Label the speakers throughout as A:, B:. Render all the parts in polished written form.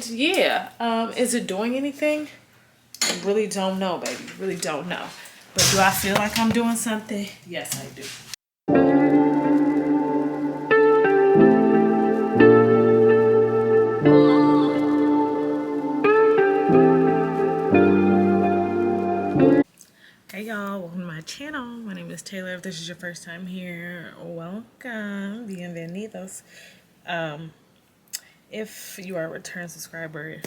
A: Yeah, is it doing anything? I really don't know, baby. Really don't know. But do I feel like I'm doing something? Yes, I do. Hey y'all, welcome to my channel. My name is Taylor. If this is your first time here, welcome. Bienvenidos. Um, if you are a return subscriber,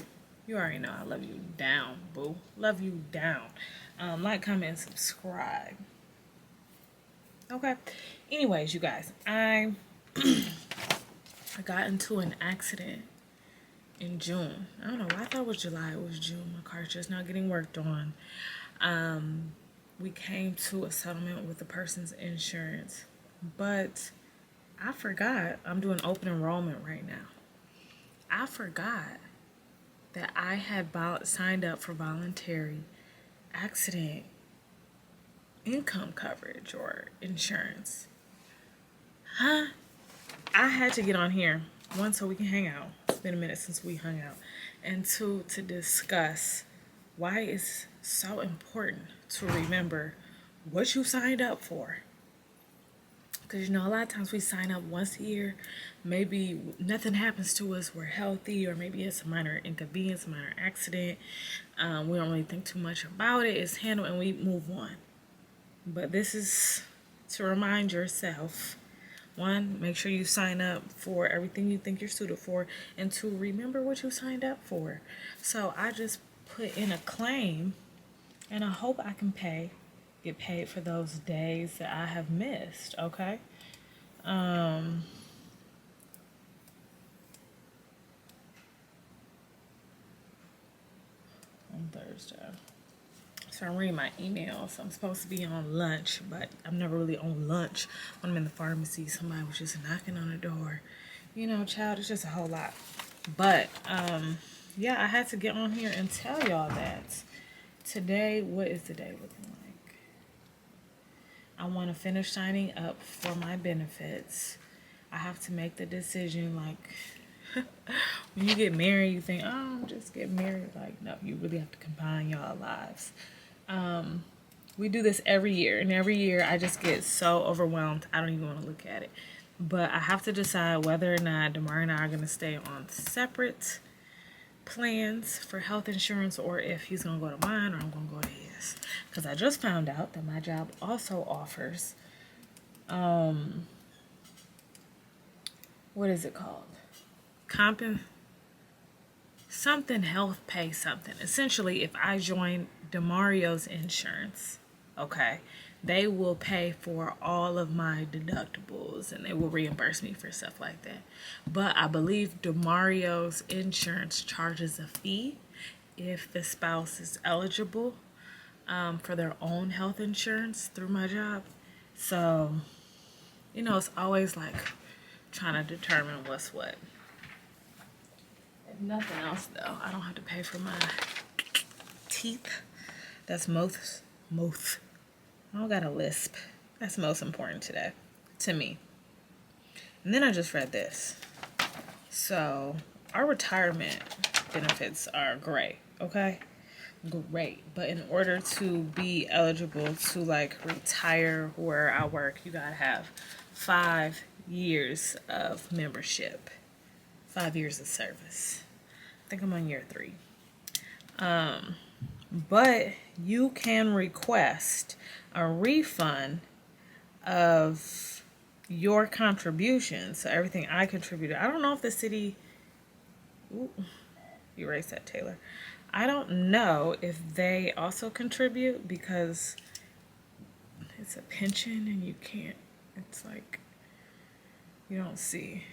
A: you already know I love you down, boo. Love you down. Like, comment, and subscribe. Okay. Anyways, you guys, I got into an accident in June. I don't know why I thought it was July. It was June. My car's just not getting worked on. We came to a settlement with the person's insurance, but I forgot. I'm doing open enrollment right now. I forgot that I had signed up for voluntary accident income coverage or insurance. Huh? I had to get on here, one, so we can hang out. It's been a minute since we hung out. And two, to discuss why it's so important to remember what you signed up for. Because, you know, a lot of times we sign up once a year. Maybe nothing happens to us. We're healthy, or maybe it's a minor inconvenience, a minor accident. We don't really think too much about it. It's handled and we move on. But this is to remind yourself, one, make sure you sign up for everything you think you're suited for, and two, remember what you signed up for. So I just put in a claim, and I hope I can get paid for those days that I have missed. Okay. On Thursday. So I'm reading my emails. I'm supposed to be on lunch, but I'm never really on lunch. When I'm in the pharmacy, somebody was just knocking on the door. You know, child, it's just a whole lot. But yeah, I had to get on here and tell y'all that today, what is the day looking like? I want to finish signing up for my benefits. I have to make the decision, like, when you get married, you think, oh, just get married. Like, no, you really have to combine y'all lives. We do this every year, and every year I just get so overwhelmed, I don't even want to look at it. But I have to decide whether or not Damari and I are going to stay on separate plans for health insurance, or if he's going to go to mine or I'm going to go to his. Because I just found out that my job also offers, what is it called? Something health pay something. Essentially, if I join Damario's insurance, okay, they will pay for all of my deductibles and they will reimburse me for stuff like that. But I believe Damario's insurance charges a fee if the spouse is eligible for their own health insurance through my job. So, you know, it's always like trying to determine what's what. If nothing else, though, I don't have to pay for my teeth. That's most. I don't got a lisp. That's most important today, to me. And then I just read this. So, our retirement benefits are great, okay? Great. But in order to be eligible to, like, retire where I work, you gotta have 5 years of membership. 5 years of service. I think I'm on year 3. But you can request a refund of your contributions. So everything I contributed. I don't know if the city... Ooh, erase that, Taylor. I don't know if they also contribute, because it's a pension and you can't... It's like... You don't see...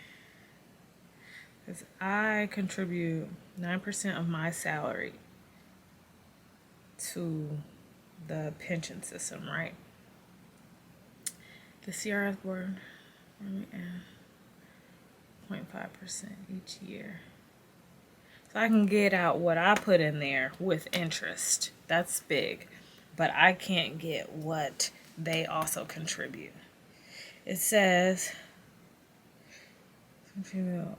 A: Because I contribute 9% of my salary to the pension system, right? The CRS board, 0.5% each year. So I can get out what I put in there with interest. That's big. But I can't get what they also contribute. It says, payroll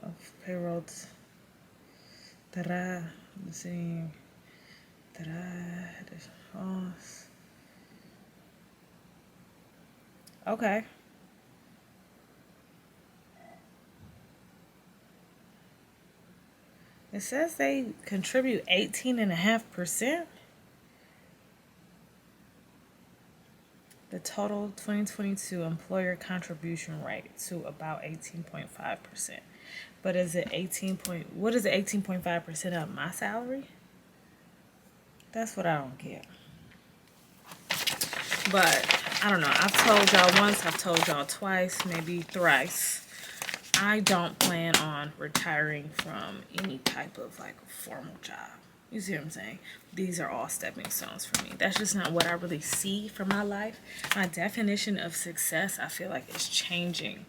A: Ta-da. Let's see. Ta-da. Okay. It says they contribute 18.5%. The total 2022 employer contribution rate to about 18.5%. But is it what is it 18.5% of my salary? That's what I don't get. But I don't know. I've told y'all once, I've told y'all twice, maybe thrice. I don't plan on retiring from any type of like formal job. You see what I'm saying? These are all stepping stones for me. That's just not what I really see for my life. My definition of success, I feel like, is changing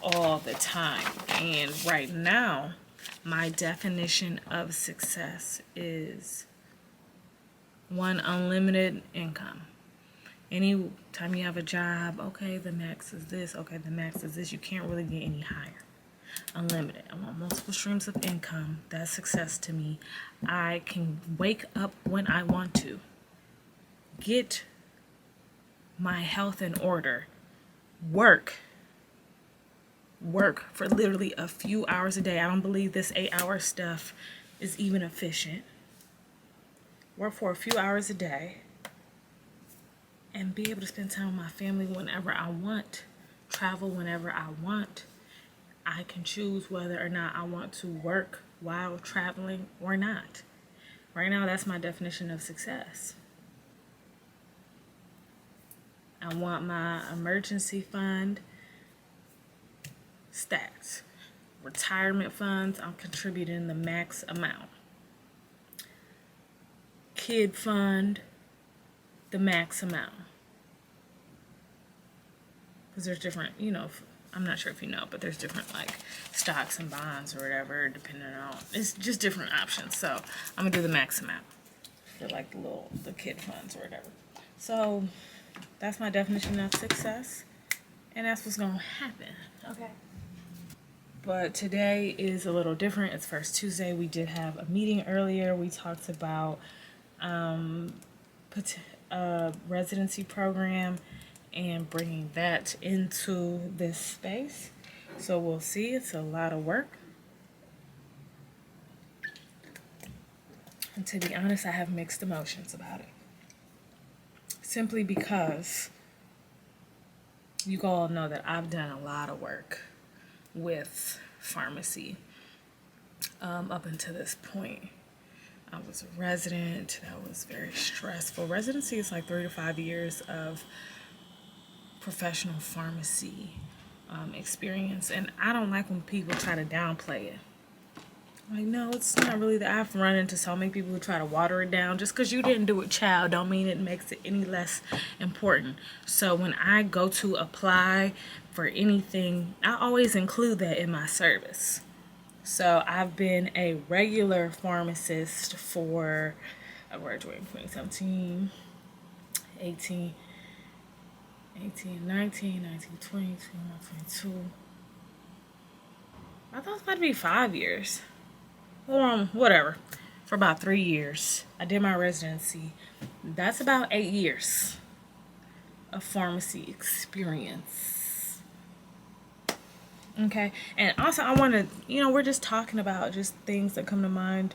A: all the time. And right now, my definition of success is one, unlimited income. Any time you have a job, okay, the max is this, okay, the max is this. You can't really get any higher. Unlimited. I want multiple streams of income. That's success to me. I can wake up when I want to, get my health in order, work for literally a few hours a day. I don't believe this 8-hour stuff is even efficient. Work for a few hours a day and be able to spend time with my family whenever I want, travel whenever I want. I can choose whether or not I want to work while traveling or not. Right now, that's my definition of success. I want my emergency fund stacked. Retirement funds, I'm contributing the max amount. Kid fund, the max amount. Because there's different, I'm not sure if you know, but there's different like stocks and bonds or whatever, depending on, it's just different options. So I'm gonna do the max amount for like the kid funds or whatever. So that's my definition of success, and that's what's gonna happen. Okay. But today is a little different. It's First Tuesday. We did have a meeting earlier. We talked about residency program and bringing that into this space. So we'll see. It's a lot of work. And to be honest, I have mixed emotions about it. Simply because you all know that I've done a lot of work with pharmacy up until this point. I was a resident. That was very stressful. Residency is like 3 to 5 years of professional pharmacy experience, and I don't like when people try to downplay it. Like, no, it's not really that. I've run into so many people who try to water it down. Just because you didn't do it, child, don't mean it makes it any less important. So when I go to apply for anything, I always include that in my service. So I've been a regular pharmacist for, I graduated in 2017, 18, 19, 20, 21, 22. I thought it was about to be 5 years. Whatever. For about 3 years. I did my residency. That's about 8 years of pharmacy experience. Okay. And also I want to, we're just talking about just things that come to mind.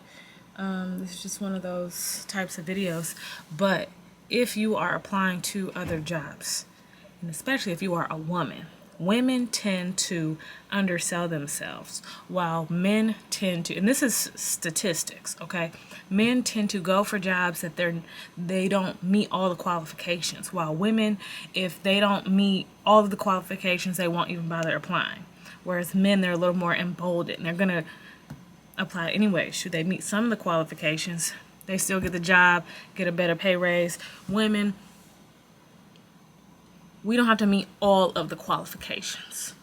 A: This is just one of those types of videos. But if you are applying to other jobs, and especially if you are a woman, women tend to undersell themselves, while men tend to, and this is statistics, okay? Men tend to go for jobs that they don't meet all the qualifications, while women, if they don't meet all of the qualifications, they won't even bother applying. Whereas men, they're a little more emboldened. They're gonna apply anyway. Should they meet some of the qualifications, they still get the job, get a better pay raise. Women, we don't have to meet all of the qualifications.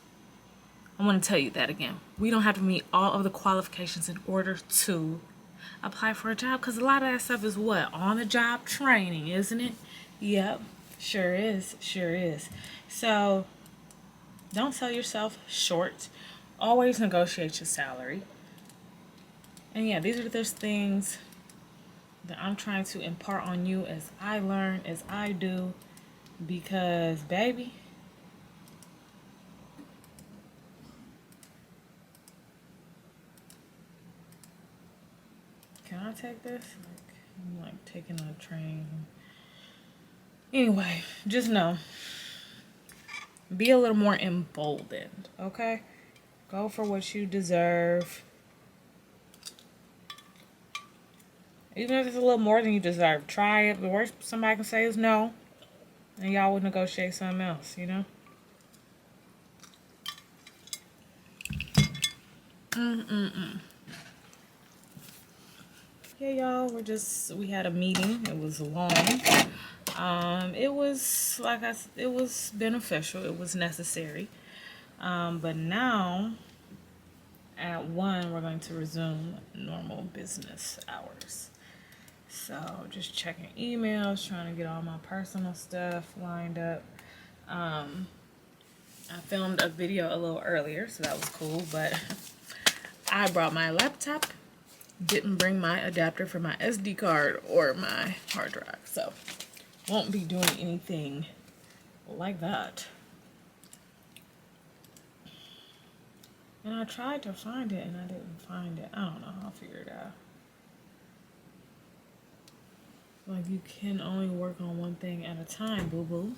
A: I want to tell you that again. We don't have to meet all of the qualifications in order to apply for a job, because a lot of that stuff is what? On the job training, isn't it? Yep, sure is. Sure is. So don't sell yourself short. Always negotiate your salary. And yeah, these are just things that I'm trying to impart on you as I learn, as I do. Because, baby, can I take this? Like, I'm like taking a train. Anyway, just know, be a little more emboldened, okay? Go for what you deserve. Even if it's a little more than you deserve, try it. The worst somebody can say is no. And y'all would negotiate something else, you know? Yeah, y'all, we had a meeting. It was long. It was, it was beneficial. It was necessary. But now, at 1, we're going to resume normal business hours. So, just checking emails, trying to get all my personal stuff lined up. I filmed a video a little earlier, so that was cool, but I brought my laptop, didn't bring my adapter for my SD card or my hard drive, so won't be doing anything like that. And I tried to find it and I didn't find it. I don't know, I'll figure it out. Like, you can only work on one thing at a time, boo-boo.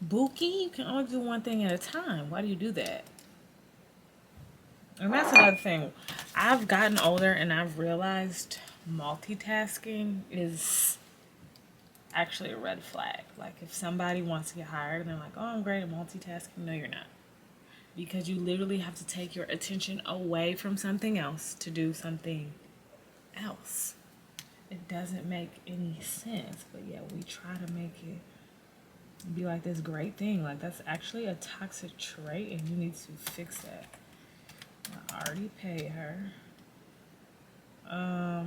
A: Bookie, you can only do one thing at a time. Why do you do that? And that's another thing. I've gotten older and I've realized multitasking is actually a red flag. Like, if somebody wants to get hired and they're like, oh, I'm great at multitasking. No, you're not. Because you literally have to take your attention away from something else to do something else. It doesn't make any sense. But yeah, we try to make it be like this great thing. Like, that's actually a toxic trait and you need to fix that. I already paid her.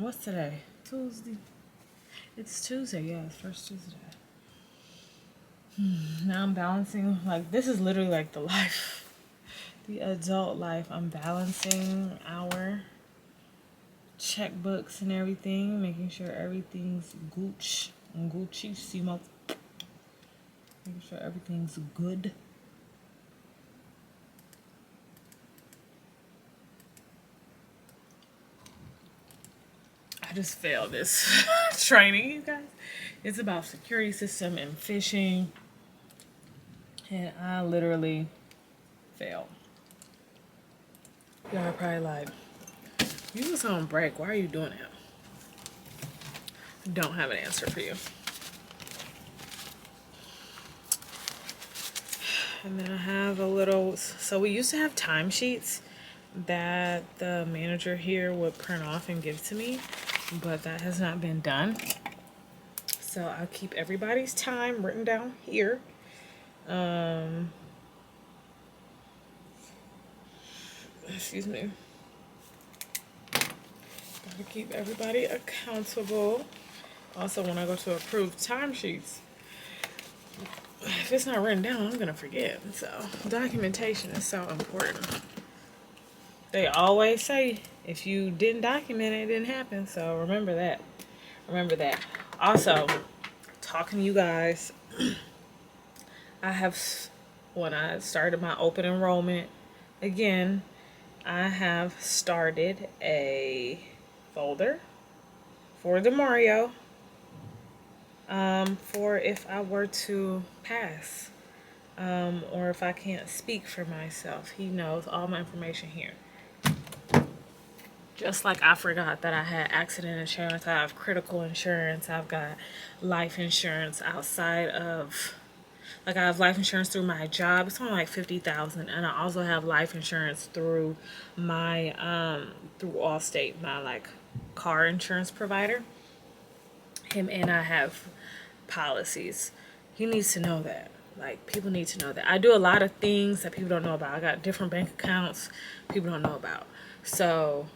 A: What's today? Tuesday. It's Tuesday, yeah, it's first Tuesday. Now I'm balancing, like, this is literally like the life, the adult life. I'm balancing our checkbooks and everything, making sure everything's Gucci, Simo. Making sure everything's good. I just failed this training, you guys. It's about security system and phishing. And I literally failed. Y'all are probably like, you was on break. Why are you doing that? Don't have an answer for you. And then I have a little, so we used to have timesheets that the manager here would print off and give to me, but that has not been done. So I'll keep everybody's time written down here. Excuse me. Gotta keep everybody accountable. Also, when I go to approve timesheets, if it's not written down, I'm gonna forget. So documentation is so important. They always say if you didn't document it, it didn't happen. So remember that. Remember that. Also, talking to you guys, when I started my open enrollment, again, I have started a folder for the Mario, for if I were to pass, or if I can't speak for myself. He knows all my information here. Just like I forgot that I had accident insurance, I have critical insurance, I've got life insurance outside of, like, I have life insurance through my job. It's only like $50,000, and I also have life insurance through my through Allstate, my like car insurance provider. Him and I have policies. He needs to know that. Like, people need to know that. I do a lot of things that people don't know about. I got different bank accounts people don't know about. So,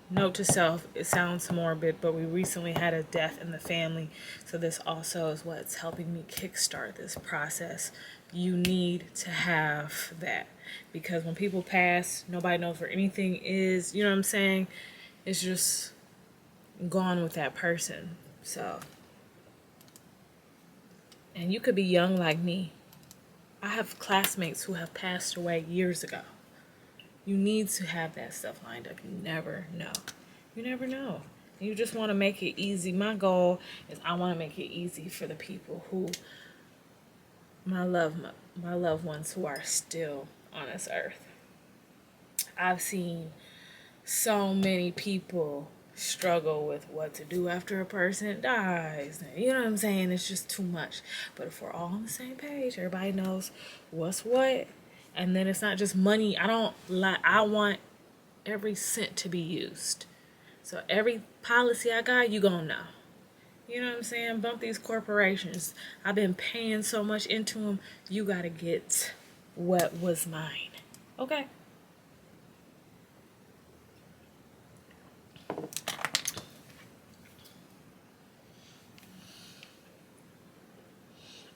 A: note to self, it sounds morbid, but we recently had a death in the family. So this also is what's helping me kickstart this process. You need to have that. Because when people pass, nobody knows where anything is. You know what I'm saying? It's just gone with that person. So, and you could be young like me. I have classmates who have passed away years ago. You need to have that stuff lined up. You never know. You never know. You just want to make it easy. My goal is I want to make it easy for the people who, my loved ones who are still on this earth. I've seen so many people struggle with what to do after a person dies. You know what I'm saying? It's just too much. But if we're all on the same page, everybody knows what's what. And then it's not just money. I want every cent to be used. So every policy I got, you gonna know. You know what I'm saying? Bump these corporations. I've been paying so much into them. You gotta get what was mine. Okay?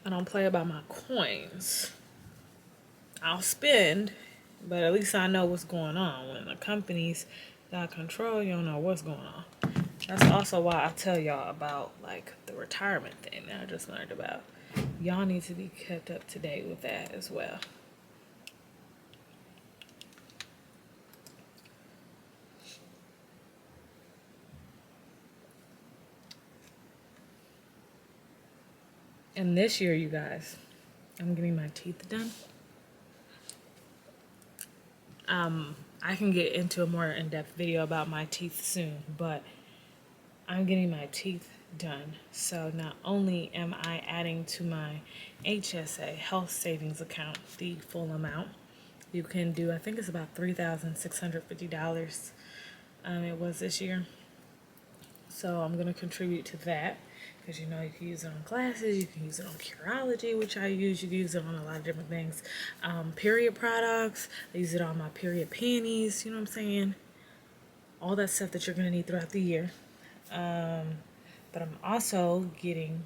A: I don't play about my coins. I'll spend, but at least I know what's going on. When the companies got control, you don't know what's going on. That's also why I tell y'all about like the retirement thing that I just learned about. Y'all need to be kept up to date with that as well. And this year, you guys, I'm getting my teeth done. I can get into a more in-depth video about my teeth soon, but I'm getting my teeth done. So not only am I adding to my HSA health savings account the full amount, you can do, I think it's about $3,650 it was this year. So I'm going to contribute to that. Because you know you can use it on glasses, you can use it on Curology, which I use. You can use it on a lot of different things. Period products, I use it on my period panties, you know what I'm saying? All that stuff that you're going to need throughout the year. But I'm also getting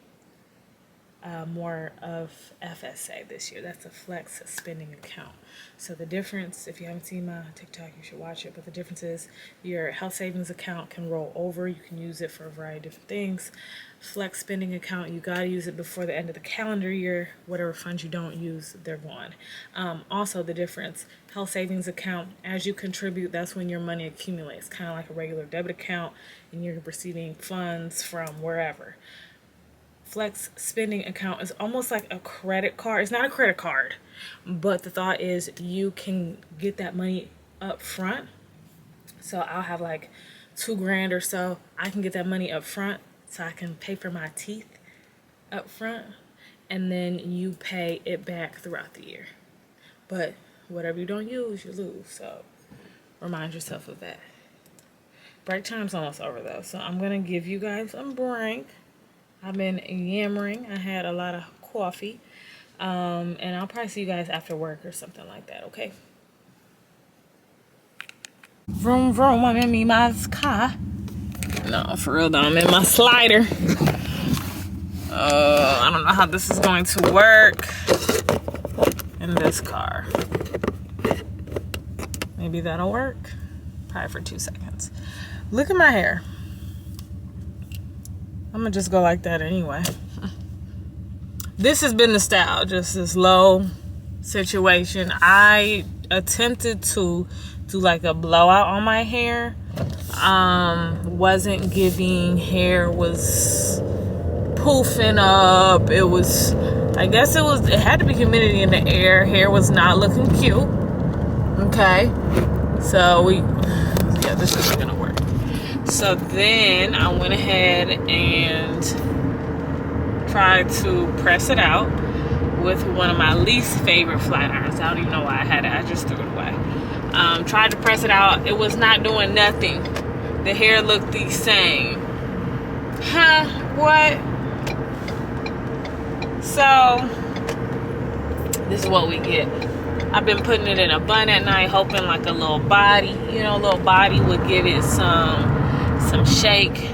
A: more of FSA this year. That's a flex spending account. So the difference, if you haven't seen my TikTok, you should watch it. But the difference is your health savings account can roll over. You can use it for a variety of different things. Flex spending account, you got to use it before the end of the calendar year. Whatever funds you don't use, they're gone. Also the difference, health savings account, as you contribute, that's when your money accumulates. Kind of like a regular debit account, and you're receiving funds from wherever. Flex spending account is almost like a credit card. It's not a credit card, but the thought is you can get that money up front. So I'll have like $2,000 or so. I can get that money up front so I can pay for my teeth up front, and then you pay it back throughout the year. But whatever you don't use, you lose. So remind yourself of that. Break time's almost over though, so I'm gonna give you guys a break. I've been yammering. I had a lot of coffee. And I'll probably see you guys after work or something like that, okay? Vroom, vroom. I'm in my car. No, for real though. I'm in my slider. I don't know how this is going to work in this car. Maybe that'll work. Probably for 2 seconds. Look at my hair. I'm gonna just go like that anyway. This has been the style, just this low situation. I attempted to do like a blowout on my hair. Wasn't giving. Hair was poofing up. It was, I guess it had to be humidity in the air. Hair was not looking cute. Okay. So yeah, this isn't gonna work. So then I went ahead and tried to press it out with one of my least favorite flat irons. I don't even know why I had it. I just threw it away. Tried to press it out. It was not doing nothing. The hair looked the same. Huh? What? So this is what we get. I've been putting it in a bun at night, hoping like a little body, little body would give it some shake,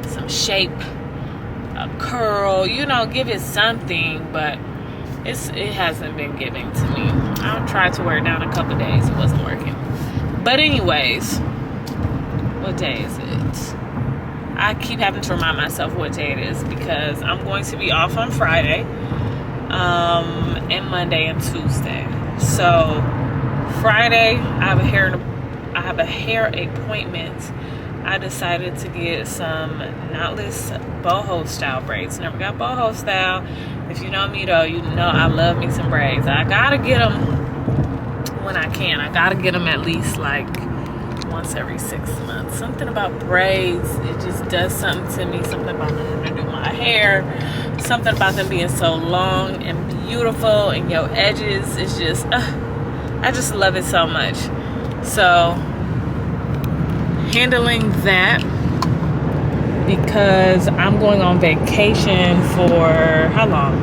A: some shape, a curl, give it something, but it hasn't been giving to me. I tried to wear it down a couple days, it wasn't working. But anyways, What day is it? I keep having to remind myself what day it is because I'm going to be off on Friday, and Monday and Tuesday. So Friday, I have a hair appointment. I decided to get some knotless boho style braids. Never got boho style. If you know me though, you know I love me some braids. I gotta get them when I can. I gotta get them at least like once every 6 months. Something about braids, it just does something to me. Something about them to do my hair. Something about them being so long and beautiful, and your edges. It's just, I just love it so much. So handling that because I'm going on vacation for how long?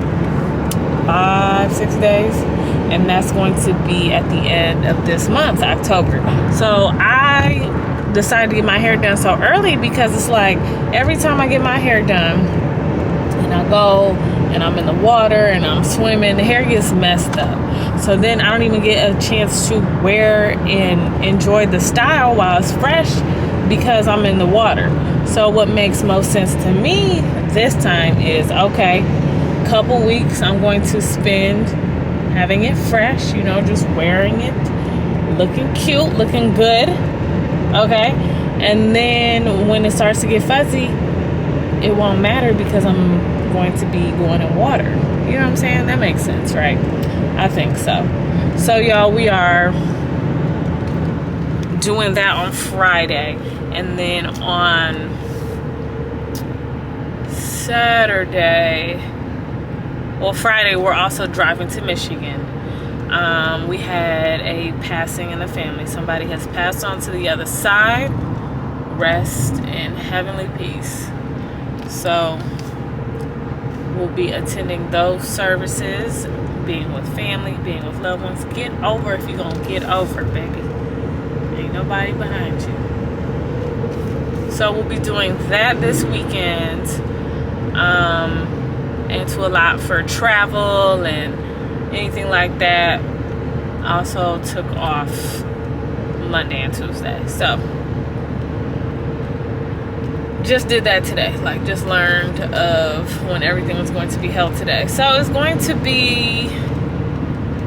A: 5-6 days, and that's going to be at the end of this month, October. So I decided to get my hair done so early because it's like every time I get my hair done and I go and I'm in the water and I'm swimming, the hair gets messed up. So then I don't even get a chance to wear and enjoy the style while it's fresh because I'm in the water. So what makes most sense to me this time is, okay, couple weeks I'm going to spend having it fresh, you know, just wearing it, looking cute, looking good, okay? And then when it starts to get fuzzy, it won't matter because I'm going to be going in water. You know what I'm saying? That makes sense, right? I think so. So y'all, we are doing that on Friday, and then on Saturday, well, Friday, we're also driving to Michigan. We had a passing in the family. Somebody has passed on to the other side. Rest in heavenly peace. So we'll be attending those services, being with family, being with loved ones. Get over if you're going to get over, baby. Ain't nobody behind you. So we'll be doing that this weekend. And to allot for travel and anything like that. Also took off Monday and Tuesday. So just did that today. Like, just learned of when everything was going to be held today. So it's going to be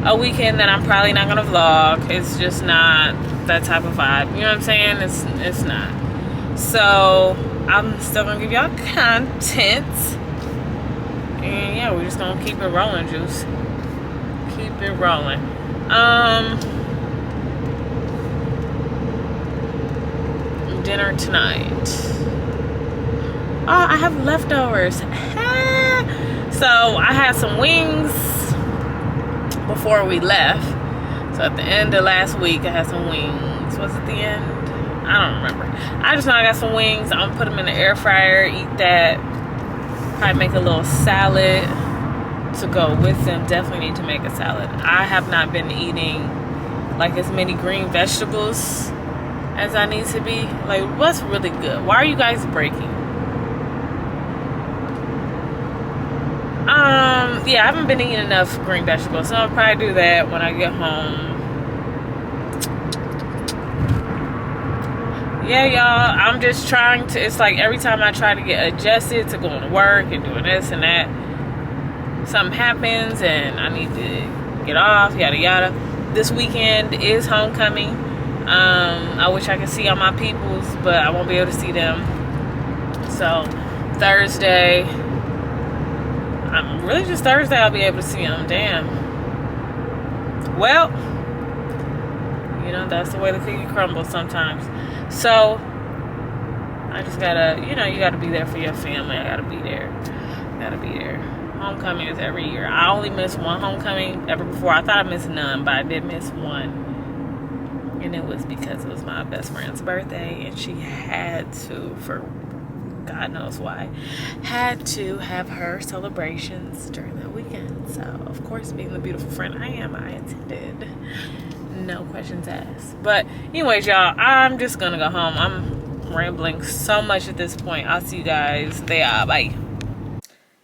A: a weekend that I'm probably not going to vlog. It's just not that type of vibe. You know what I'm saying? It's not. So I'm still going to give y'all content. And yeah, we're just gonna keep it rolling, juice. Keep it rolling. Dinner tonight. Oh, I have leftovers. So I had some wings before we left. So at the end of last week, I had some wings. Was it the end? I don't remember. I just know I got some wings. I'm gonna put them in the air fryer, eat that. Probably make a little salad to go with them. Definitely need to make a salad. I have not been eating like as many green vegetables as I need to be. Like, what's really good? Why are you guys breaking? Yeah, I haven't been eating enough green vegetables, so I'll probably do that when I get home. Yeah, y'all, I'm just trying to, it's like every time I try to get adjusted to going to work and doing this and that, something happens and I need to get off, yada yada. This weekend is homecoming. I wish I could see all my peoples, but I won't be able to see them. So Thursday, really just Thursday I'll be able to see them. Damn. Well, you know, that's the way the cookie crumbles sometimes. So I just gotta, you know, you gotta be there for your family. I gotta be there. Homecoming is every year. I only missed one homecoming ever before. I thought I missed none, but I did miss one. And it was because it was my best friend's birthday, and she had to, for God knows why, had to have her celebrations during that weekend. So, of course, being the beautiful friend I am, I attended. No questions asked. But anyways, y'all, I'm just gonna go home. I'm rambling so much at this point. I'll see you guys there. Bye.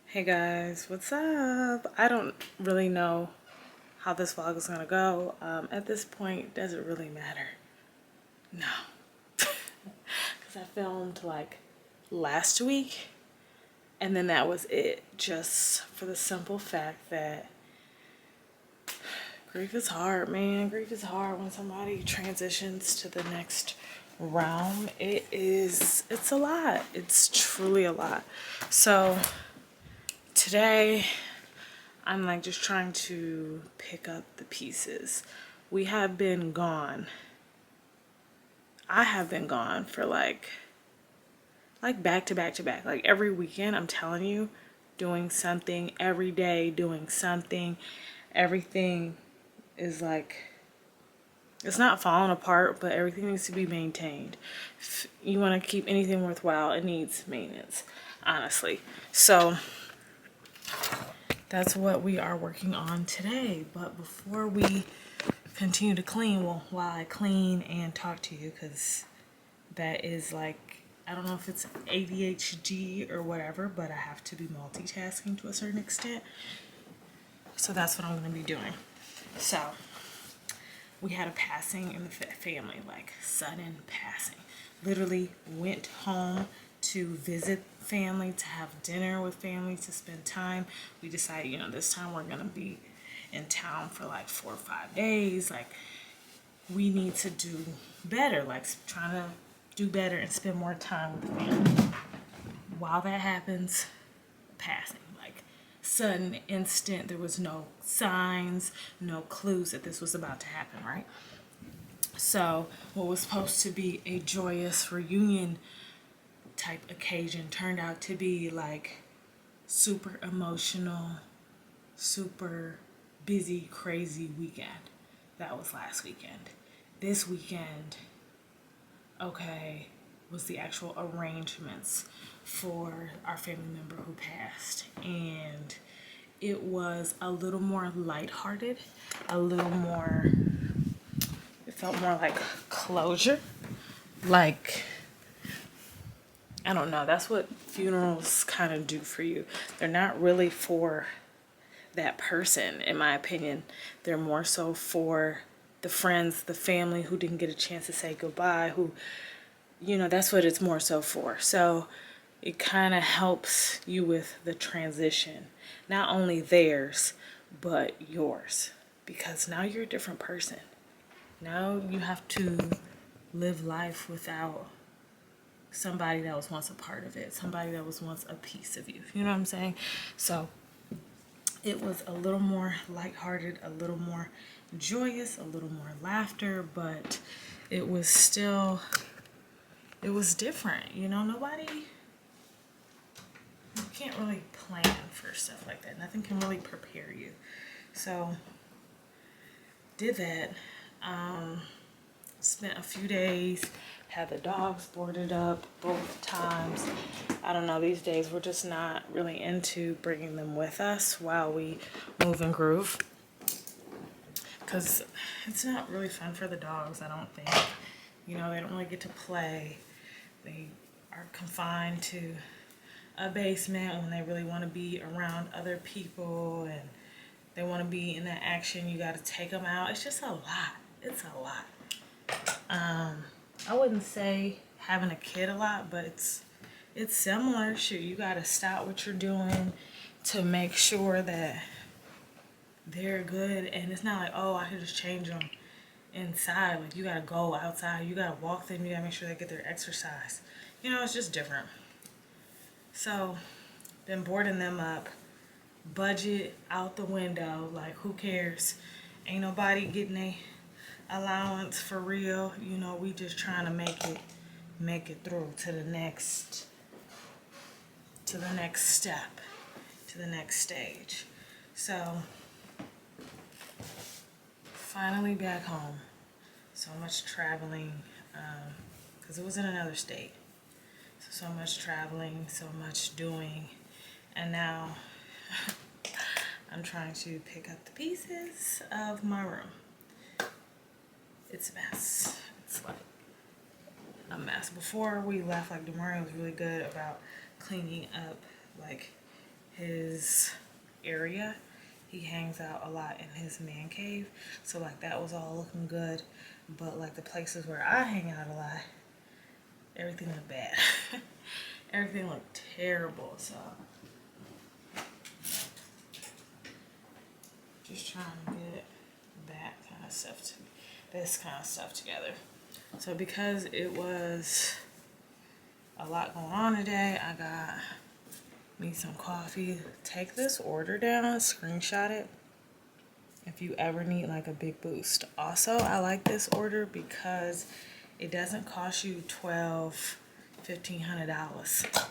A: Hey guys, what's up? I don't really know how this vlog is gonna go. At this point, does it really matter? No. Because because I filmed like last week, and then that was it, just for the simple fact that grief is hard, man. Grief is hard when somebody transitions to the next realm. It's a lot. It's truly a lot. So today I'm like just trying to pick up the pieces. We have been gone. I have been gone for like back to back to back. Like every weekend, I'm telling you, doing something, every day doing something. Everything is like, it's not falling apart, but everything needs to be maintained. If you want to keep anything worthwhile, it needs maintenance, honestly. So that's what we are working on today. But before we continue to clean, well, while I clean and talk to you, because that is like, I don't know if it's ADHD or whatever, but I have to be multitasking to a certain extent. So that's what I'm going to be doing. So we had a passing in the family, like sudden passing. Literally went home to visit family, to have dinner with family, to spend time. We decided, you know, this time we're gonna be in town for like 4 or 5 days. Like, we need to do better, like trying to do better and spend more time with the family. While that happens, passing, like sudden, instant. There was no signs, no clues that this was about to happen, right? So what was supposed to be a joyous reunion type occasion turned out to be like super emotional, super busy, crazy weekend. That was last weekend. This weekend, okay, was the actual arrangements for our family member who passed. And it was a little more lighthearted, a little more, it felt more like closure. Like, I don't know, that's what funerals kind of do for you. They're not really for that person, in my opinion. They're more so for the friends, the family who didn't get a chance to say goodbye, who, you know, that's what it's more so for. So it kind of helps you with the transition, not only theirs, but yours, because now you're a different person. Now you have to live life without somebody that was once a part of it, somebody that was once a piece of you. You know what I'm saying? So it was a little more lighthearted, a little more joyous, a little more laughter, but it was still, it was different. You know, you can't really plan for stuff like that. Nothing can really prepare you. So did that. Spent a few days, had the dogs boarded up both times. I don't know, these days we're just not really into bringing them with us while we move and groove, because it's not really fun for the dogs, I don't think. You know, they don't really get to play. They are confined to a basement when they really want to be around other people and they want to be in that action. You got to take them out. It's just a lot. It's a lot. I wouldn't say having a kid a lot, but it's similar. Shoot, you gotta stop what you're doing to make sure that they're good. And it's not like, oh, I can just change them inside. Like, you gotta go outside, you gotta walk them, you gotta make sure they get their exercise. You know, it's just different. So been boarding them up, budget out the window. Like, who cares? Ain't nobody getting a allowance for real. You know, we just trying to make it through to the next step, to the next stage. So finally back home. So much traveling, because it was in another state. So much traveling, so much doing, and now I'm trying to pick up the pieces of my room. It's a mess. It's like a mess. Before we left, like, Demario was really good about cleaning up like his area. He hangs out a lot in his man cave, so like that was all looking good. But like the places where I hang out a lot, everything looked bad. Everything looked terrible, so just trying to get this kind of stuff together. So because it was a lot going on today, I got me some coffee. Take this order down, screenshot it if you ever need like a big boost. Also, I like this order because it doesn't cost you $1,500.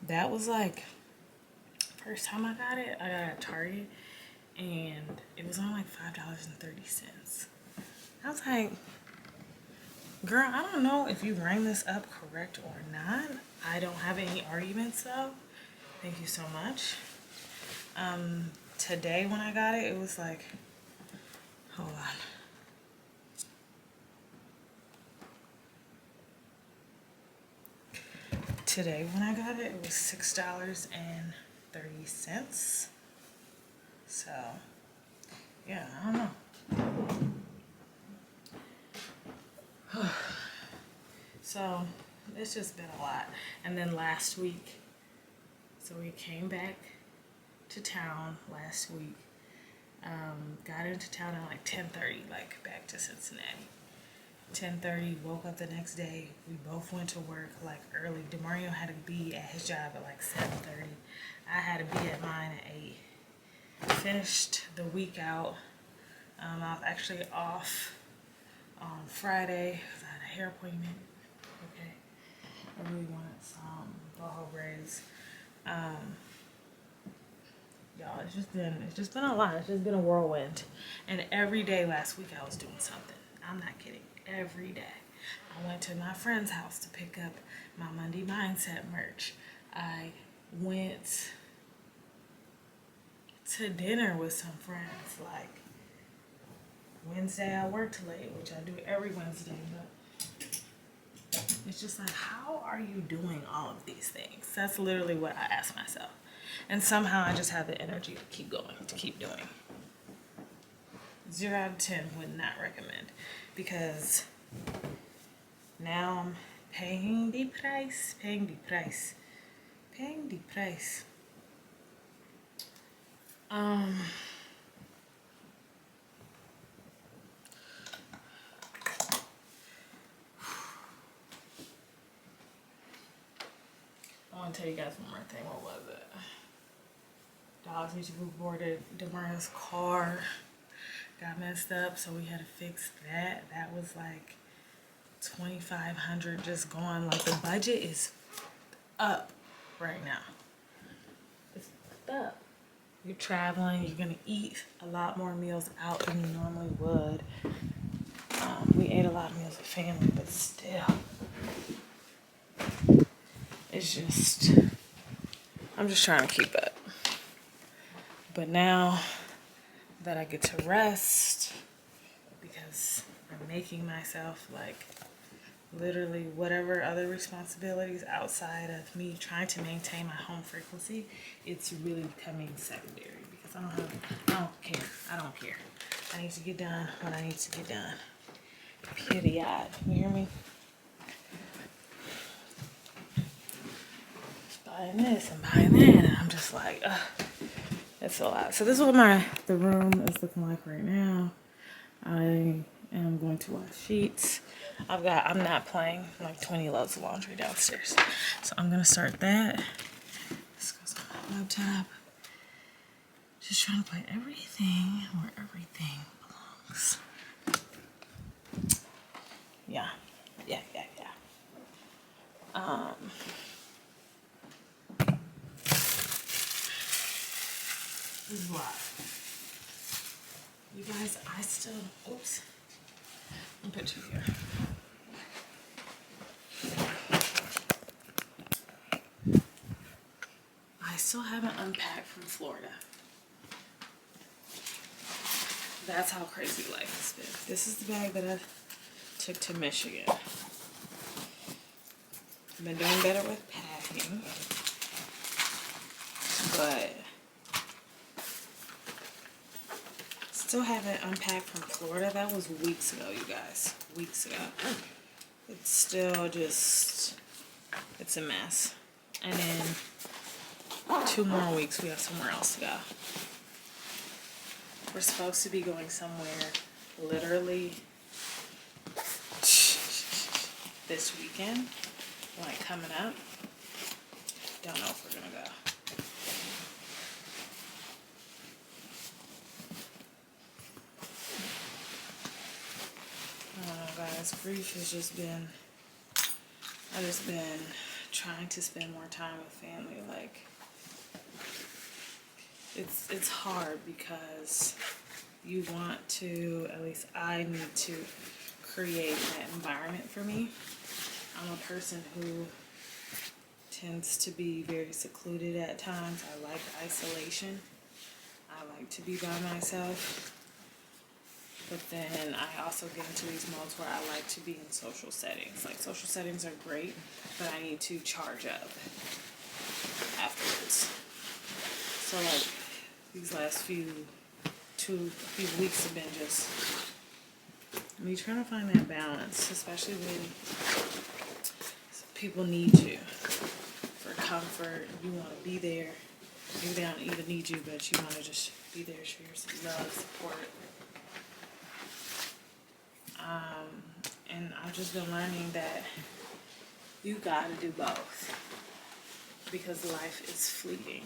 A: That was like first time I got it at Target, and it was only like $5.30. I was like, girl, I don't know if you rang this up correct or not. I don't have any arguments though. Thank you so much. Today when I got it, it was like, hold on. Today when I got it, it was $6.30. So, yeah, I don't know. So, it's just been a lot. And then last week, so we came back to town last week. Got into town at like 10:30, like back to Cincinnati. 10:30, woke up the next day. We both went to work like early. DeMario had to be at his job at like 7:30. I had to be at mine at 8. Finished the week out. I was actually off on Friday because I had a hair appointment. Okay. I really wanted some boho braids. Y'all, it's just been a lot. It's just been a whirlwind. And every day last week I was doing something. I'm not kidding. Every day. I went to my friend's house to pick up my Monday Mindset merch. I went to dinner with some friends. Like Wednesday I worked late, which I do every Wednesday, but it's just like, how are you doing all of these things? That's literally what I ask myself. And somehow I just have the energy to keep going, to keep doing. 0 out of 10 would not recommend, because now I'm paying the price. I want to tell you guys one more thing. What was it? Dogs need to move boarded. DeMario's car got messed up, so we had to fix that. That was like $2,500 just gone. Like, the budget is up right now. It's up. You're traveling, you're gonna eat a lot more meals out than you normally would. We ate a lot of meals with family, but still, it's just, I'm just trying to keep up. But now that I get to rest, because I'm making myself like literally whatever other responsibilities outside of me trying to maintain my home frequency, it's really becoming secondary, because I don't care. I need to get done what I need to get done. Period. You hear me? Buying this and buying that, and I'm just like, it's a lot. So this is what the room is looking like right now. I am going to wash sheets. I'm not playing like 20 loads of laundry downstairs. So I'm gonna start that. This goes on my laptop. Just trying to put everything where everything belongs. Yeah. This is a lot. You guys, oops. I'll put you here. I still haven't unpacked from Florida. That's how crazy life has been. This is the bag that I took to Michigan. I've been doing better with packing, but still haven't unpacked from Florida. That was weeks ago, you guys. Weeks ago. It's still just It's a mess. And then 2 more weeks, we have somewhere else to go. We're supposed to be going somewhere literally this weekend, like coming up. Don't know if we're gonna go. I don't know, guys. Grief has just been, I've just been trying to spend more time with family. Like, it's hard because you want to, at least I need to create that environment for me. I'm a person who tends to be very secluded at times. I like isolation. I like to be by myself. But then I also get into these modes where I like to be in social settings. Like, social settings are great, but I need to charge up afterwards. So like these last few weeks have been just me trying to find that balance, especially when people need you for comfort. You want to be there. Maybe they don't even need you, but you want to just be there, share some love, support. And I've just been learning that you gotta do both because life is fleeting.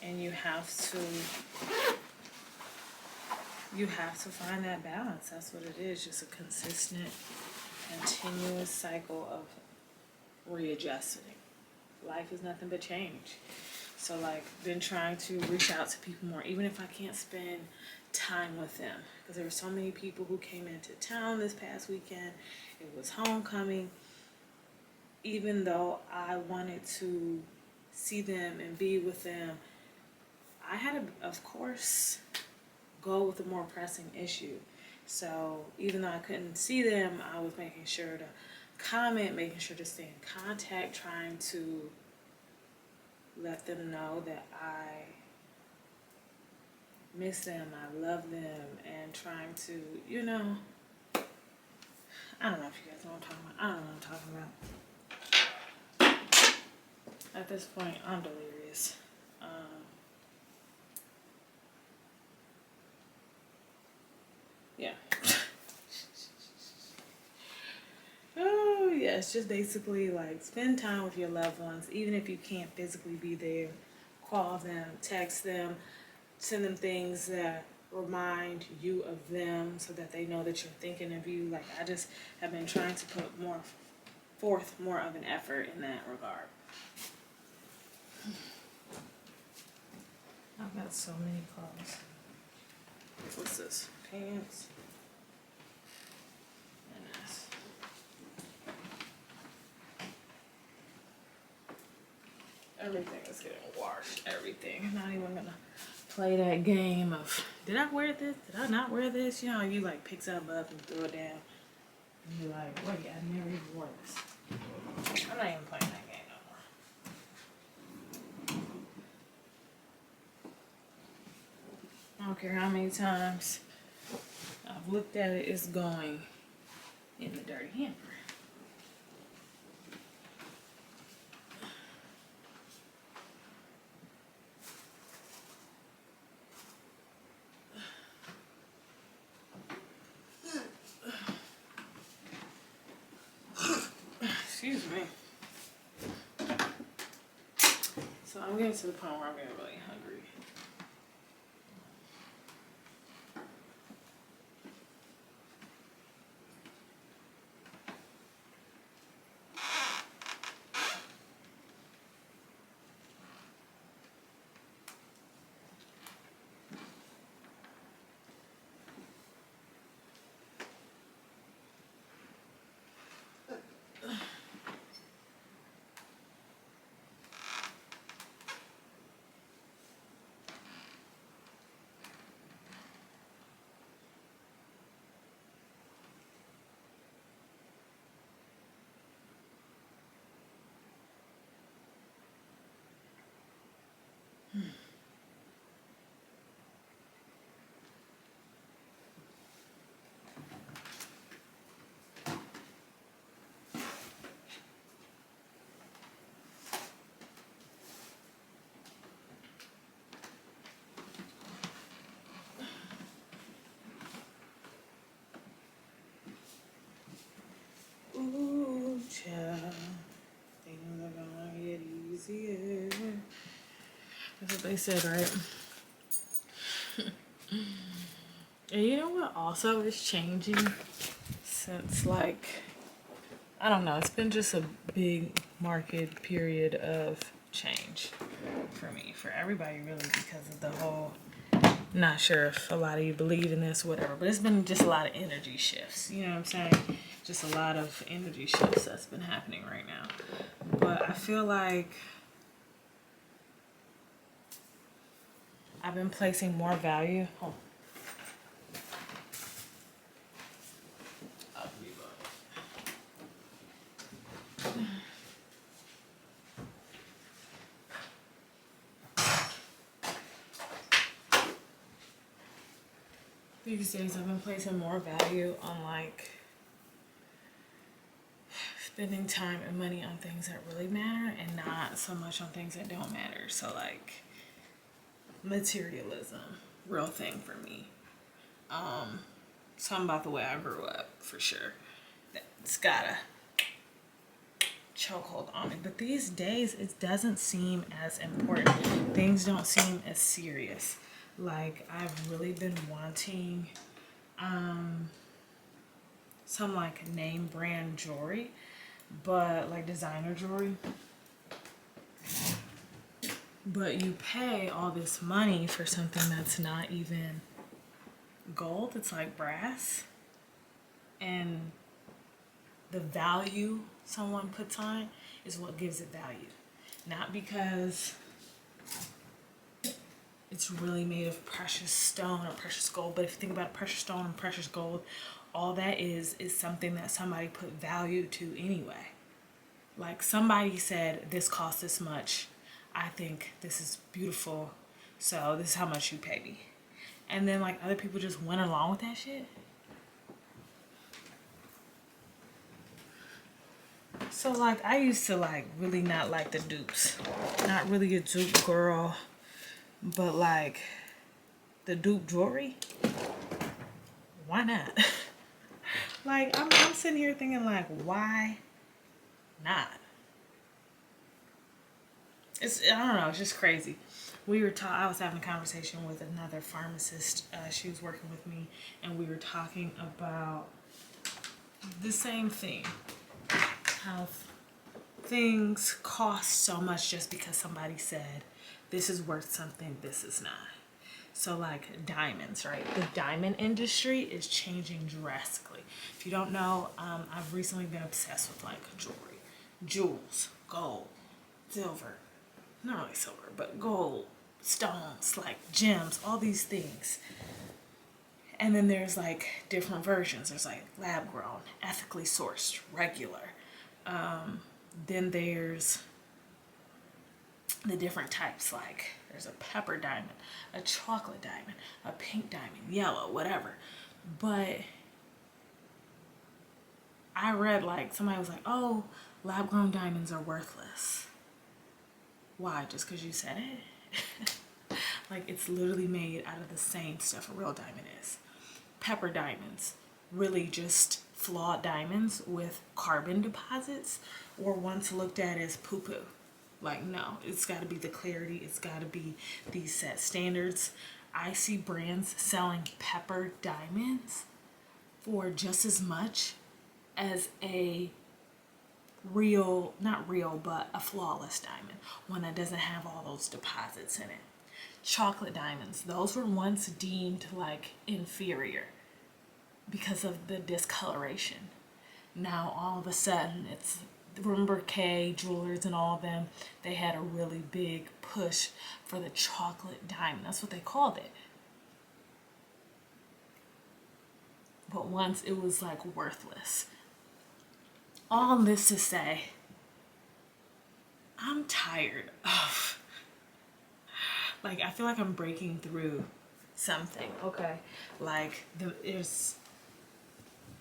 A: And you have to find that balance. That's what it is, just a consistent, continuous cycle of readjusting. Life is nothing but change. So like, been trying to reach out to people more, even if I can't spend time with them, because there were so many people who came into town this past weekend. It was homecoming. Even though I wanted to see them and be with them, I had to, of course, go with a more pressing issue. So even though I couldn't see them, I was making sure to comment, making sure to stay in contact, trying to let them know that I miss them, I love them, and trying to, you know, I don't know if you guys know what I'm talking about. I don't know what I'm talking about. At this point, I'm delirious. Yeah. Oh, yeah, it's just basically like spend time with your loved ones, even if you can't physically be there. Call them, text them, send them things that remind you of them so that they know that you're thinking of you. Like, I just have been trying to put forth more of an effort in that regard. I've got so many calls. What's this? Pants. And this. Everything is getting washed. Everything. I'm not even gonna play that game of, did I wear this? Did I not wear this? You know, you like pick something up and throw it down. And you're like, wait, I never even wore this. I'm not even playing that game no more. I don't care how many times I've looked at it, it's going in the dirty hamper. Excuse me. So I'm getting to the point where I'm getting really hungry. That's what they said, right? And you know what also is changing since, like, I don't know, it's been just a big market period of change for me, for everybody really, because of the whole, not sure if a lot of you believe in this, whatever, but it's been just a lot of energy shifts, you know what I'm saying? Just a lot of energy shifts that's been happening right now. But I feel like I've been placing more value. Oh. These days I've been placing more value on like spending time and money on things that really matter and not so much on things that don't matter. So like materialism, real thing for me. Something about the way I grew up for sure. It's got a chokehold on me. But these days it doesn't seem as important. Things don't seem as serious. Like I've really been wanting some like name brand jewelry, but like designer jewelry. But you pay all this money for something that's not even gold, it's like brass. And the value someone puts on it is what gives it value. Not because it's really made of precious stone or precious gold, but if you think about precious stone and precious gold, all that is something that somebody put value to anyway. Like somebody said, this costs this much. I think this is beautiful, so this is how much you pay me. And then like other people just went along with that shit. So like I used to like really not like the dupes. Not really a dupe girl, but like the dupe jewelry, why not? Like I'm sitting here thinking like, why not? I don't know, it's just crazy. I was having a conversation with another pharmacist. She was working with me, and we were talking about the same thing. How things cost so much just because somebody said this is worth something, this is not. So like diamonds, right? The diamond industry is changing drastically. If you don't know, I've recently been obsessed with like jewelry, jewels, gold, silver, not really silver, but gold, stones, like gems, all these things. And then there's like different versions. There's like lab grown, ethically sourced, regular. Then there's the different types, like there's a pepper diamond, a chocolate diamond, a pink diamond, yellow, whatever. But I read like somebody was like, oh, lab grown diamonds are worthless. Why? Just because you said it? Like it's literally made out of the same stuff a real diamond is. Pepper diamonds, really just flawed diamonds with carbon deposits, were once looked at as poo-poo. Like no, it's got to be the clarity, it's got to be these set standards. I see brands selling pepper diamonds for just as much as a real, not real, but a flawless diamond, one that doesn't have all those deposits in it. Chocolate diamonds, those were once deemed like inferior because of the discoloration. Now all of a sudden it's, remember K jewelers and all of them, they had a really big push for the chocolate diamond. That's what they called it. But once it was like worthless. All this to say, I'm tired of, like, I feel like I'm breaking through something, okay? Like,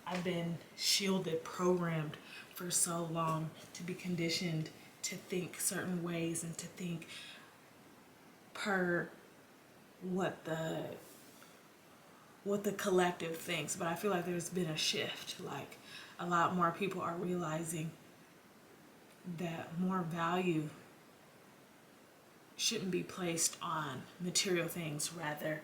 A: I've been shielded, programmed for so long to be conditioned to think certain ways and to think per what the collective thinks. But I feel like there's been a shift. Like a lot more people are realizing that more value shouldn't be placed on material things, rather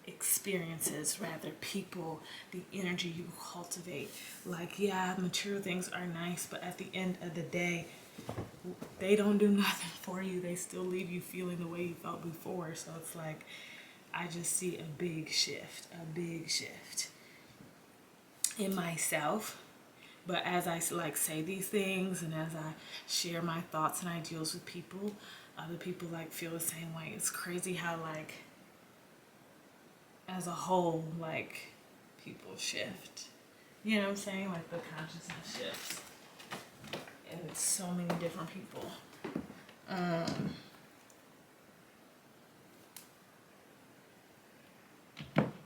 A: experiences, rather people, the energy you cultivate. Like, yeah, material things are nice, but at the end of the day, they don't do nothing for you. They still leave you feeling the way you felt before. So it's like, I just see a big shift in myself. But as I like say these things and as I share my thoughts and ideals with people, other people like feel the same way. It's crazy how like as a whole, like people shift. You know what I'm saying? Like the consciousness shifts. And it's so many different people.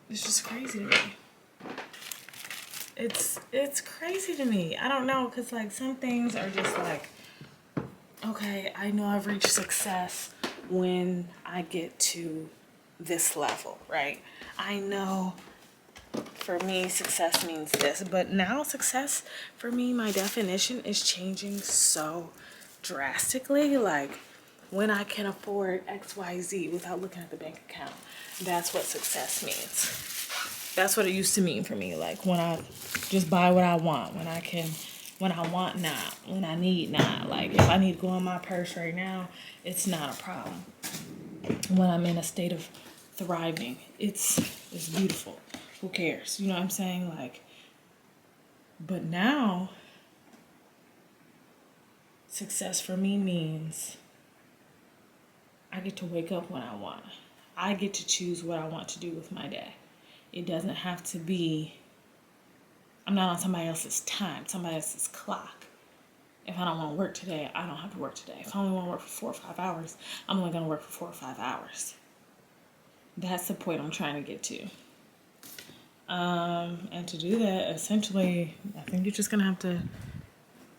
A: It's just crazy to me. It's crazy to me. I don't know, cause like some things are just like, okay, I know I've reached success when I get to this level, right? I know for me success means this, but now success for me, my definition is changing so drastically. Like when I can afford XYZ without looking at the bank account, that's what success means. That's what it used to mean for me. Like when I just buy what I want, when I want not, when I need not. Like if I need to go in my purse right now, it's not a problem. When I'm in a state of thriving, it's beautiful. Who cares? You know what I'm saying? Like, but now success for me means I get to wake up when I want. I get to choose what I want to do with my day. It doesn't have to be, I'm not on somebody else's time, somebody else's clock. If I don't want to work today, I don't have to work today. If I only want to work for 4 or 5 hours, I'm only going to work for 4 or 5 hours. That's the point I'm trying to get to. And to do that, essentially, I think you're just going to have to,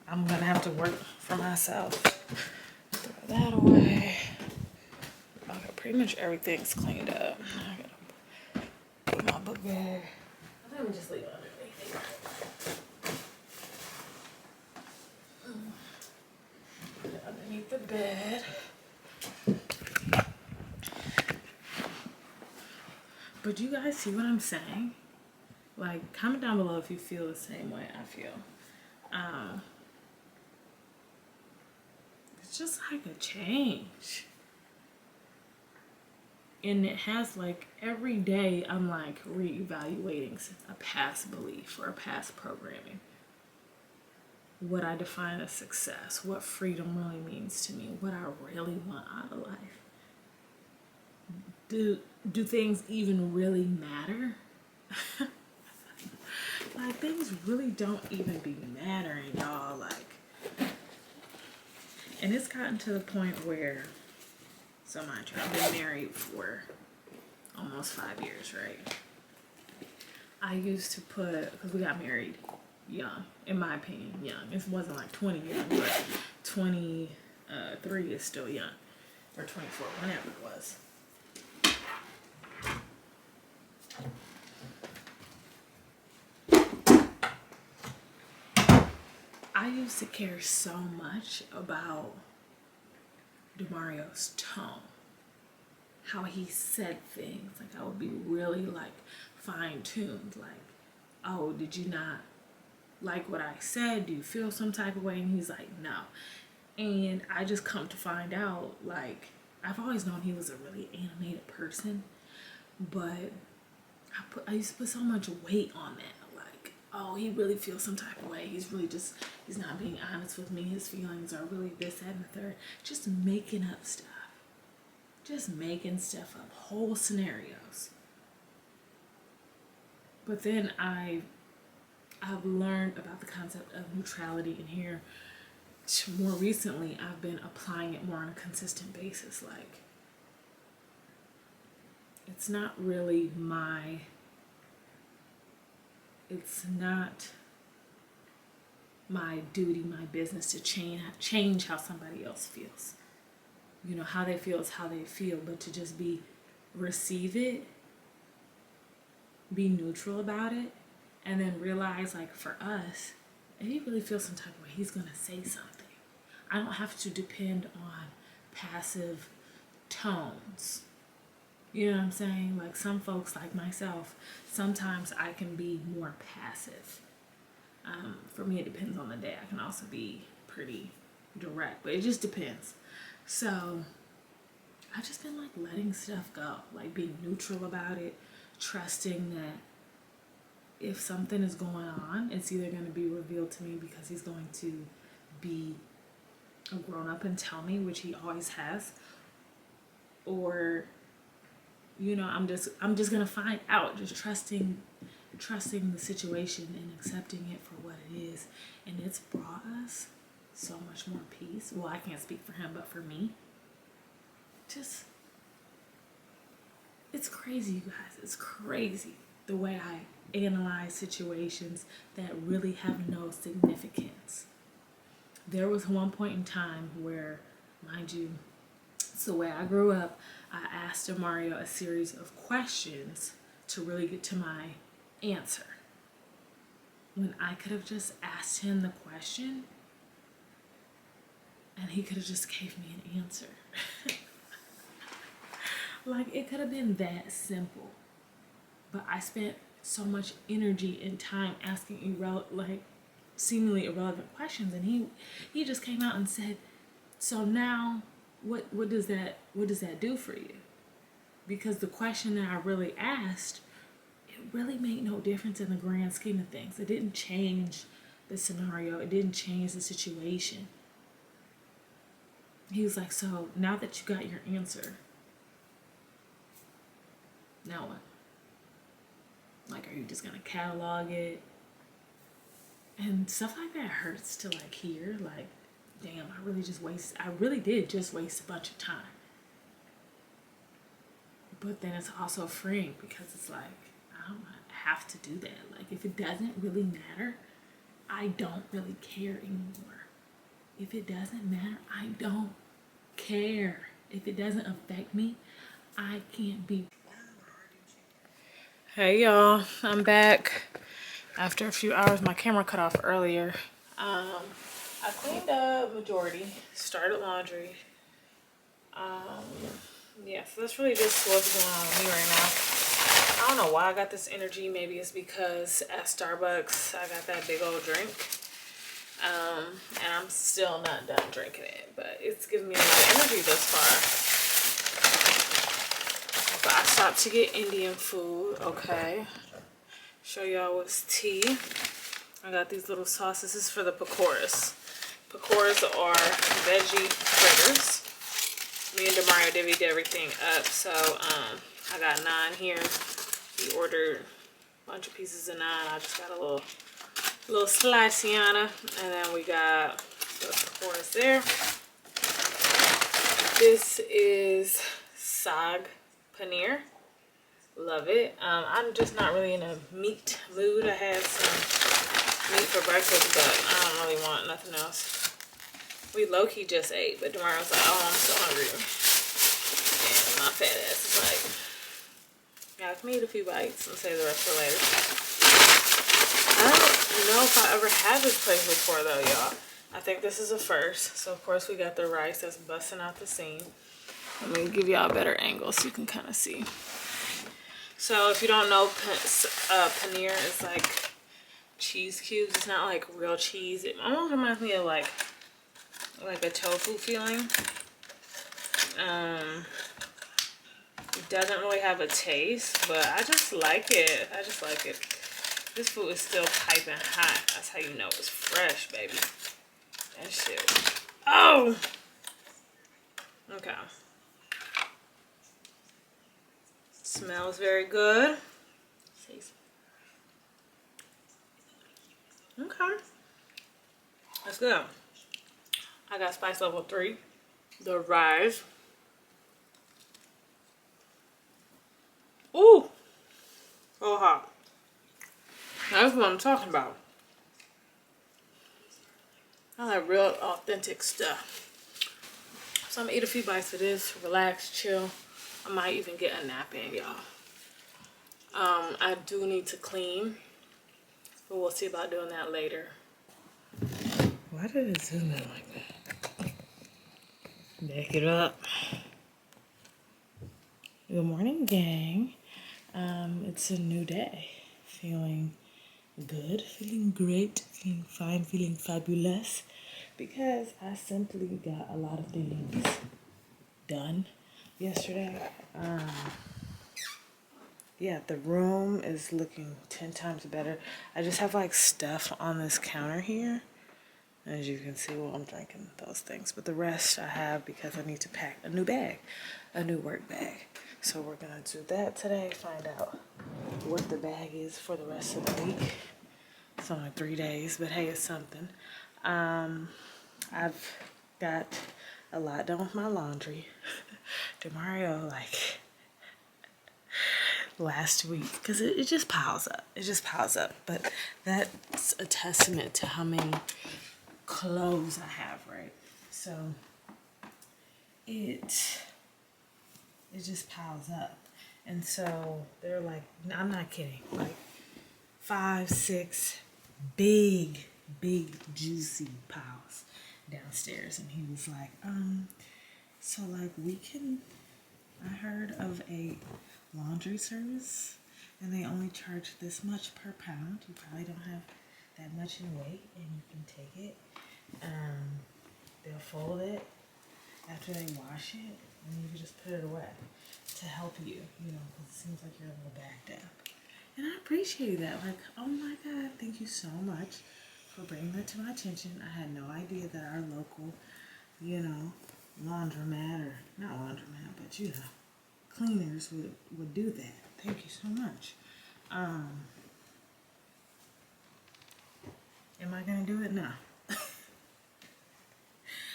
A: I'm going to have to work for myself. Throw that away. Okay, pretty much everything's cleaned up. I got to put my book bag. Let me just leave it underneath here. Put it underneath the bed. But do you guys see what I'm saying? Like, comment down below if you feel the same way I feel. It's just like a change. And it has like every day I'm like reevaluating a past belief or a past programming. What I define as success, what freedom really means to me, what I really want out of life. Do things even really matter? Like things really don't even be mattering, y'all. Like, and it's gotten to the point where, so mind you, I've been married for almost 5 years, right? I used to put, because we got married young, in my opinion, young. It wasn't like 20 young, but 23 is still young, or 24, whenever it was. I used to care so much about DeMario's tone, how he said things. Like I would be really like fine-tuned, like, oh, did you not like what I said? Do you feel some type of way? And he's like, no. And I just come to find out, like, I've always known he was a really animated person, but I used to put so much weight on that. Like, oh, he really feels some type of way. He's not being honest with me. His feelings are really this, that, and the third. Just making up stuff. Just making stuff up. Whole scenarios. But then I've learned about the concept of neutrality, and here more recently I've been applying it more on a consistent basis. Like, it's not really it's not my duty, my business to change how somebody else feels. You know, how they feel is how they feel, but to just receive it, be neutral about it, and then realize, like, for us, if he really feels some type of way, he's gonna say something. I don't have to depend on passive tones. You know what I'm saying? Like some folks, like myself, sometimes I can be more passive. For me, it depends on the day. I can also be pretty direct, but it just depends. So I've just been like letting stuff go, like being neutral about it, trusting that if something is going on, it's either going to be revealed to me because he's going to be a grown up and tell me, which he always has, or you know, I'm just gonna find out, just trusting the situation and accepting it for what it is. And it's brought us so much more peace. Well, I can't speak for him, but for me, just it's crazy, you guys. It's crazy the way I analyze situations that really have no significance. There was one point in time where, mind you, it's the way I grew up. I asked Mario a series of questions to really get to my answer. When I could have just asked him the question and he could have just gave me an answer. Like, it could have been that simple. But I spent so much energy and time asking seemingly irrelevant questions, and he just came out and said, so now what does that do for you? Because the question that I really asked, it really made no difference in the grand scheme of things. It didn't change the scenario. It didn't change the situation. He was like, so now that you got your answer, now what? Like, are you just gonna catalog it? And stuff like that hurts to like hear. Like, damn, I really did just waste a bunch of time. But then it's also freeing because it's like, I don't have to do that. Like, if it doesn't really matter, I don't really care anymore. If it doesn't matter, I don't care. If it doesn't affect me, I can't be. Hey y'all, I'm back after a few hours. My camera cut off earlier. I cleaned up majority, started laundry. Yeah, so that's really just what's going on with me right now. I don't know why I got this energy. Maybe it's because at Starbucks I got that big old drink. And I'm still not done drinking it, but it's giving me a lot of energy thus far. But I stopped to get Indian food. Okay, show y'all what's tea. I got these little sauces. This is for the pakoras. Pakoras are veggie fritters. Me and Demario divvied everything up. So I got 9 here. He ordered a bunch of pieces of 9. I just got a little sliceiana, and then we got the pakoras there. This is sag paneer. Love it. I'm just not really in a meat mood. I had some meat for breakfast, but I don't really want nothing else. We low-key just ate, but Demario's like, oh, I'm so hungry. And my fat ass is like, yeah, I can eat a few bites and save the rest for later. I don't know if I ever had this place before though, y'all. I think this is a first. So of course we got the rice that's busting out the seam. Let me give y'all a better angle so you can kind of see. So if you don't know, paneer is like cheese cubes. It's not like real cheese. It almost reminds me of like a tofu feeling. It doesn't really have a taste, but I just like it. I just like it. This food is still piping hot. That's how you know it's fresh, baby. That shit. Oh! Okay. Smells very good. Okay. That's good. I got spice level 3. The rice. Ooh! Oh, hot. That's what I'm talking about. I like real authentic stuff. So I'm gonna eat a few bites of this, relax, chill. I might even get a nap in, y'all. I do need to clean, but we'll see about doing that later. Why did it zoom in like that? Back it up. Good morning, gang. It's a new day. Feeling good, feeling great, feeling fine, feeling fabulous because I simply got a lot of things done yesterday. Yeah, the room is looking 10 times better. I just have like stuff on this counter here. As you can see, well, I'm drinking those things. But the rest I have because I need to pack a new bag, a new work bag. So we're going to do that today, find out what the bag is for the rest of the week. It's only 3 days, but hey, it's something. I've got a lot done with my laundry. DeMario, like, last week because it just piles up. It just piles up. But that's a testament to how many clothes I have, right? So it just piles up. And so they're like, I'm not kidding, like 5, 6 big juicy piles downstairs. And he was like, so like I heard of a laundry service and they only charge this much per pound. You probably don't have that much in weight and you can take it. They'll fold it after they wash it and you can just put it away to help you, because it seems like you're a little backed up. And I appreciate that. Like, oh my God, thank you so much for bringing that to my attention. I had no idea that our local, laundromat, or not laundromat, but cleaners would do that. Thank you so much. Am I gonna do it? No.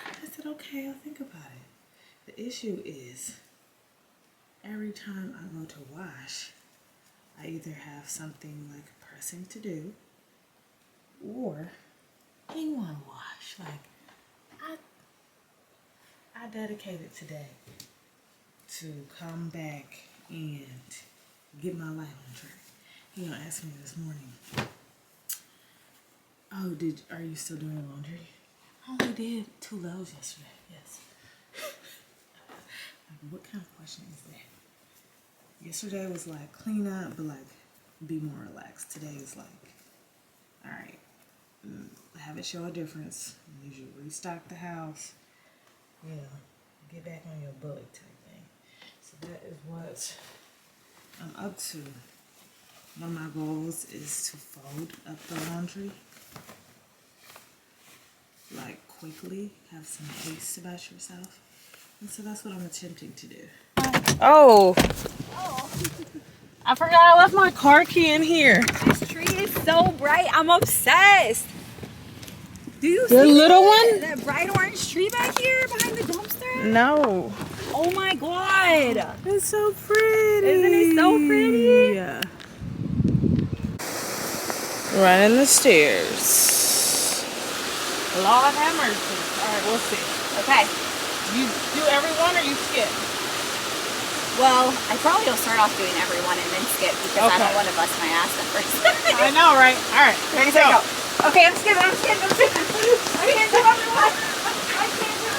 A: I said, okay, I'll think about it. The issue is every time I go to wash, I either have something like pressing to do or they want to wash. Like I dedicated today to come back and get my life on track. He asked me this morning, oh, are you still doing laundry? I only did 2 loads yesterday, yes. Like, what kind of question is that? Yesterday was like clean up, but like be more relaxed. Today is like, all right, have it show a difference. You should restock the house, get back on your bullet type thing. So that is what I'm up to. One of my goals is to fold up the laundry, like quickly, have some haste about yourself. And so that's what I'm attempting to do. Oh. I forgot I left my car key in here.
B: This tree is so bright. I'm obsessed. Do you
A: the
B: see
A: little one?
B: That bright orange tree back here behind the dumpster?
A: No.
B: Oh my God.
A: It's so pretty.
B: Isn't it so pretty?
A: Yeah. Running the stairs. Lord have mercy. All right, we'll see.
B: Okay.
A: You do every one or you skip?
B: Well, I probably will start off doing every one and then skip because I don't want to bust my ass at first.
A: I know, right? All right.
B: Ready, set, go. Okay, I'm skipping. I can't do everyone. I can't do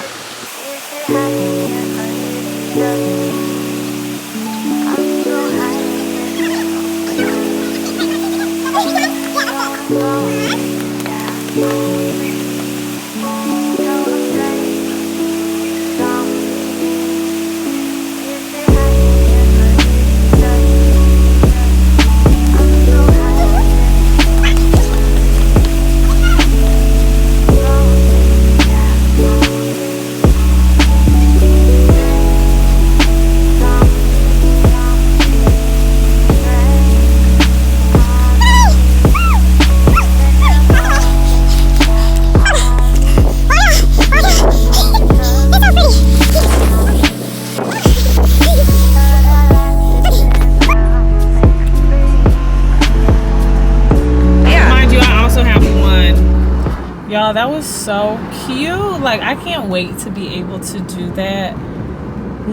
A: Y'all, that was so cute. Like, I can't wait to be able to do that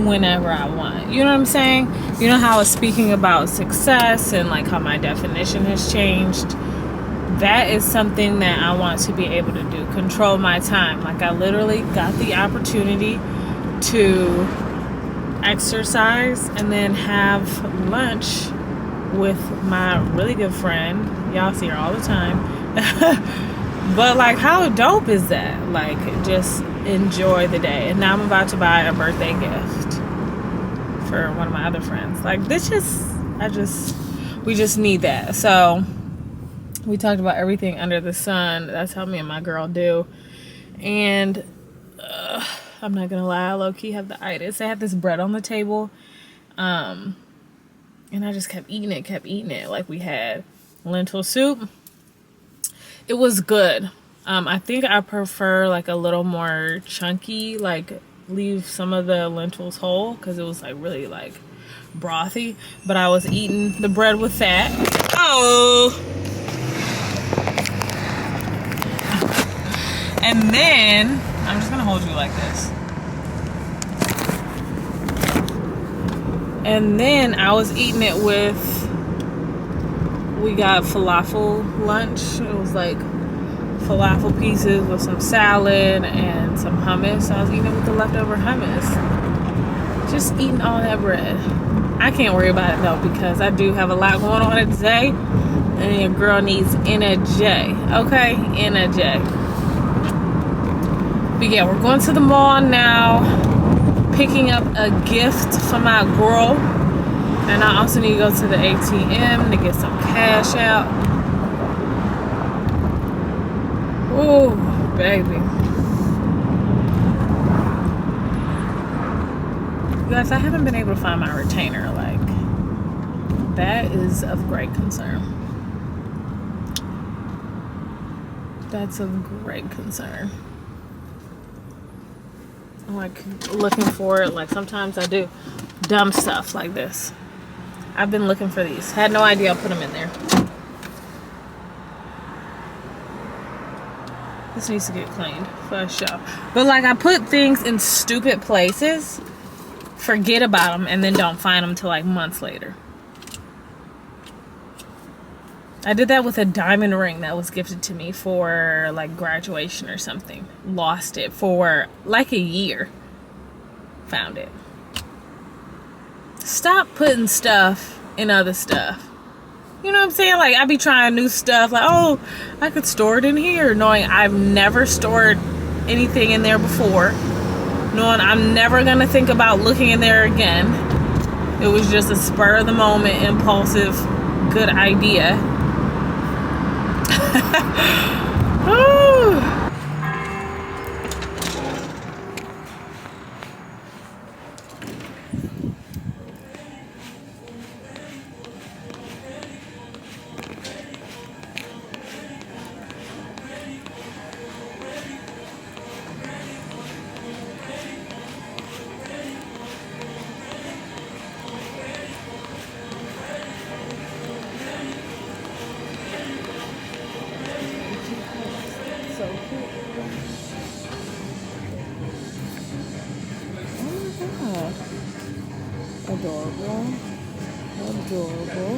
A: whenever I want. You know what I'm saying? You know how I was speaking about success and like how my definition has changed? That is something that I want to be able to do. Control my time. Like, I literally got the opportunity to exercise, and then have lunch with my really good friend. Y'all see her all the time. But like, how dope is that? Like, just enjoy the day. And now I'm about to buy a birthday gift for one of my other friends. Like, we just need that. So we talked about everything under the sun. That's how me and my girl do. And I'm not gonna lie, I low-key have the itis. They had this bread on the table, and I just kept eating it. Like, we had lentil soup. It was good. I think I prefer like a little more chunky, like leave some of the lentils whole, because it was like really like brothy. But I was eating the bread with that. Oh! And then, I'm just gonna hold you like this. And then I was eating it with, we got falafel lunch. It was like falafel pieces with some salad and some hummus. I was eating it with the leftover hummus. Just eating all that bread. I can't worry about it though, because I do have a lot going on today. And your girl needs energy. Okay? Energy. But yeah, we're going to the mall now, picking up a gift for my girl. And I also need to go to the ATM to get some cash out. Ooh, baby. You guys, I haven't been able to find my retainer. Like, that is of great concern. That's of great concern. I'm like looking for it. Like, sometimes I do dumb stuff like this. I've been looking for these. Had no idea I put them in there. This needs to get cleaned for sure. But like, I put things in stupid places, forget about them, and then don't find them till like months later. I did that with a diamond ring that was gifted to me for like graduation or something. Lost it for like a year. Found it. Stop putting stuff in other stuff. You know what I'm saying? Like, I be trying new stuff. Like, oh, I could store it in here. Knowing I've never stored anything in there before. Knowing I'm never going to think about looking in there again. It was just a spur of the moment, impulsive, good idea. Ooh. So cute. Oh my god. Adorable. Adorable.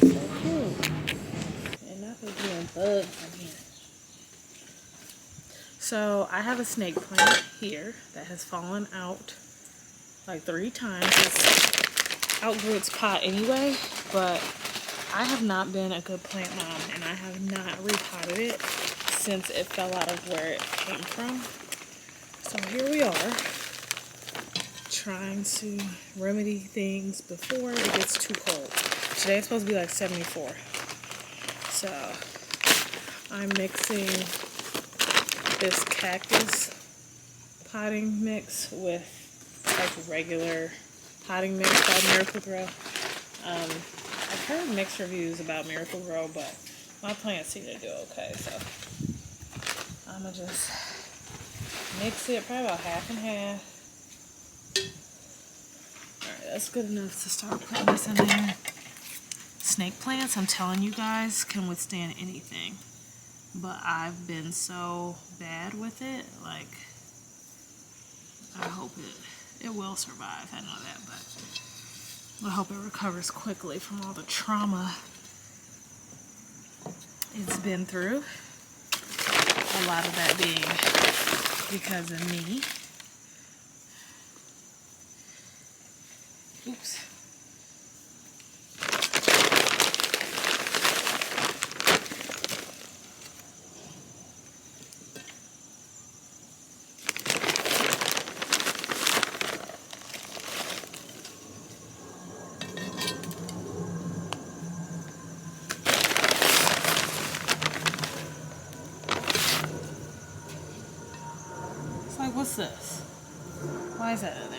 A: So cute. And not for doing bugs again. So I have a snake plant here that has fallen out like 3 times. It's outgrew its pot anyway, but I have not been a good plant mom, and I have not repotted it since it fell out of where it came from. So here we are, trying to remedy things before it gets too cold. Today it's supposed to be like 74. So I'm mixing this cactus potting mix with like regular potting mix called Miracle Grow. I've heard mixed reviews about Miracle Grow, but my plants seem to do okay, so I'm gonna just mix it probably about half and half. Alright, that's good enough to start putting this in there. Snake plants, I'm telling you guys, can withstand anything. But I've been so bad with it, like, I hope it will survive. I know that, but I hope it recovers quickly from all the trauma it's been through. a lot of that being because of me. Oops. It's like, what's this? Why is that in there?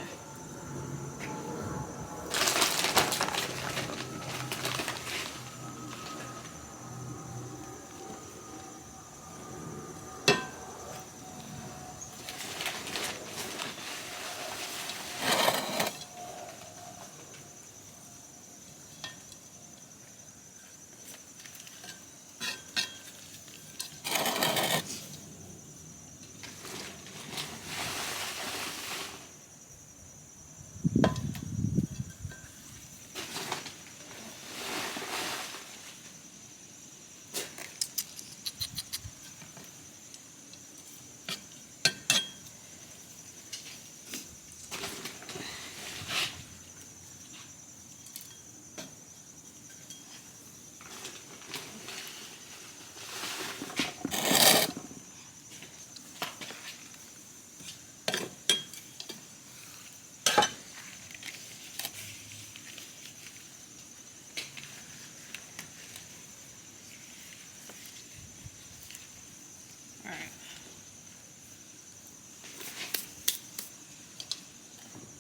A: Alright.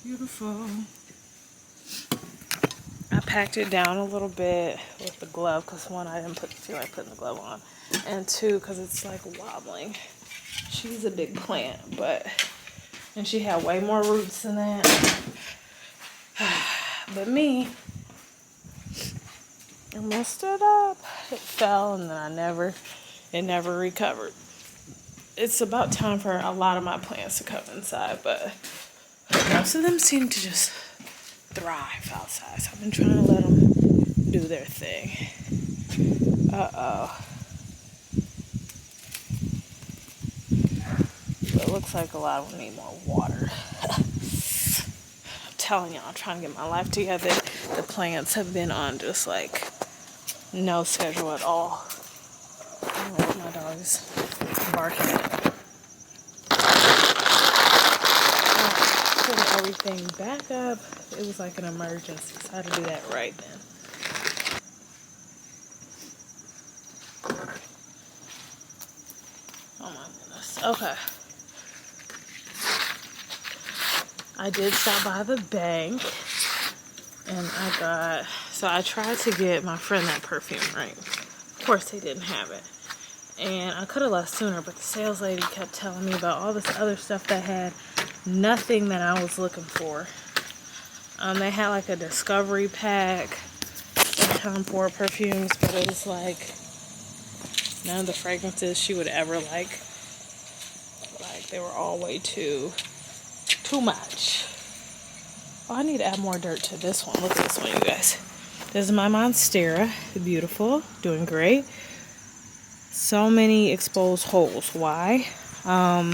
A: Beautiful. I packed it down a little bit with the glove because one, I didn't feel like putting the glove on, and two, because it's like wobbling. She's a big plant, and she had way more roots than that. But me, I messed it up. It fell and then it never recovered. It's about time for a lot of my plants to come inside, but most of them seem to just thrive outside. So I've been trying to let them do their thing. Uh-oh. But it looks like a lot of them need more water. I'm telling y'all, I'm trying to get my life together. The plants have been on just like no schedule at all. Oh, my dog is barking. Putting everything back up. It was like an emergency, so I had to do that right then. Oh my goodness. Okay. I did stop by the bank and I tried to get my friend that perfume, right? Of course they didn't have it. And I could have left sooner, but the sales lady kept telling me about all this other stuff that had nothing that I was looking for. They had like a discovery pack of Tom Ford perfumes, but it was like none of the fragrances she would ever like. Like they were all way too much. Oh, I need to add more dirt to this one. Look at this one, you guys. This is my Monstera. Beautiful. Doing great. So many exposed holes. Why? I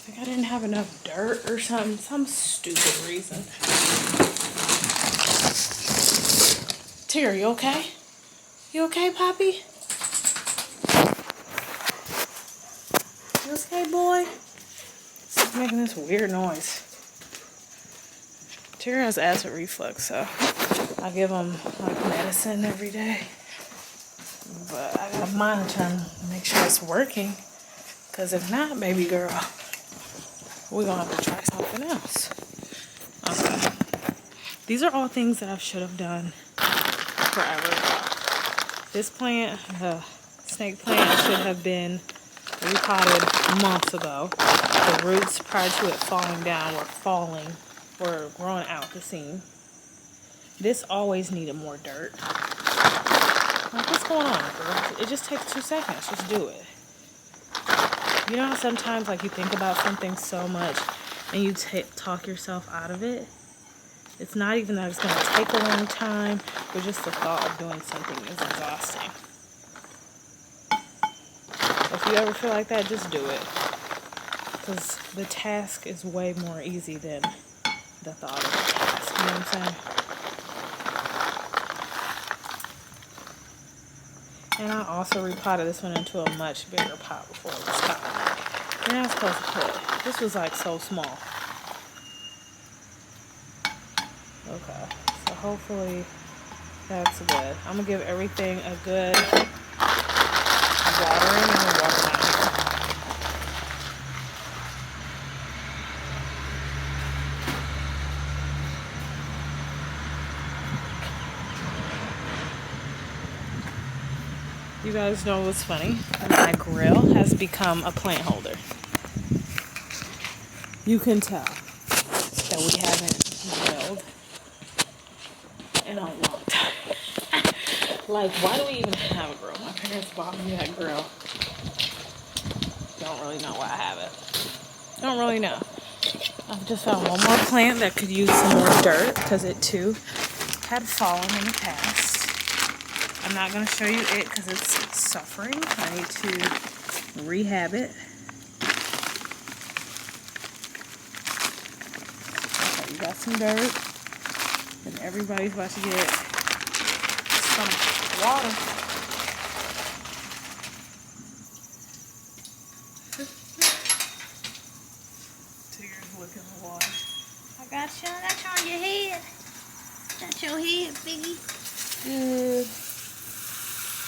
A: think I didn't have enough dirt or something. Some stupid reason. Terry, you okay? You okay, Poppy? You okay, boy? He's making this weird noise. Terry has acid reflux, so I give him like medicine every day. But I gotta monitor him, make sure it's working. Because if not, baby girl, we're gonna have to try something else. Okay. These are all things that I should have done forever ago. This plant, the snake plant, should have been repotted months ago. The roots prior to it falling down were growing out the seam. This always needed more dirt. Like, what's going on, girl? It just takes 2 seconds. Just do it. You know how sometimes like you think about something so much and you talk yourself out of it? It's not even that it's going to take a long time, but just the thought of doing something is exhausting. If you ever feel like that, just do it. Because the task is way more easy than the thought of the task. You know what I'm saying? And I also repotted this one into a much bigger pot before it was time. You're not supposed to put. This was like so small. Okay. So hopefully that's good. I'm going to give everything a good watering and a water down here. You guys know what's funny? My grill has become a plant holder. You can tell that we haven't grilled in a long time. Like, why do we even have a grill? My parents bought me that grill. Don't really know why I have it. Don't really know. I've just found one more plant that could use some more dirt because it too had fallen in the past. I'm not going to show you it because it's suffering. I need to rehab it. Okay, you got some dirt. And everybody's about to get some water. Tigger's looking in the water.
B: I got you on your head. Got your head, Biggie.
A: Good.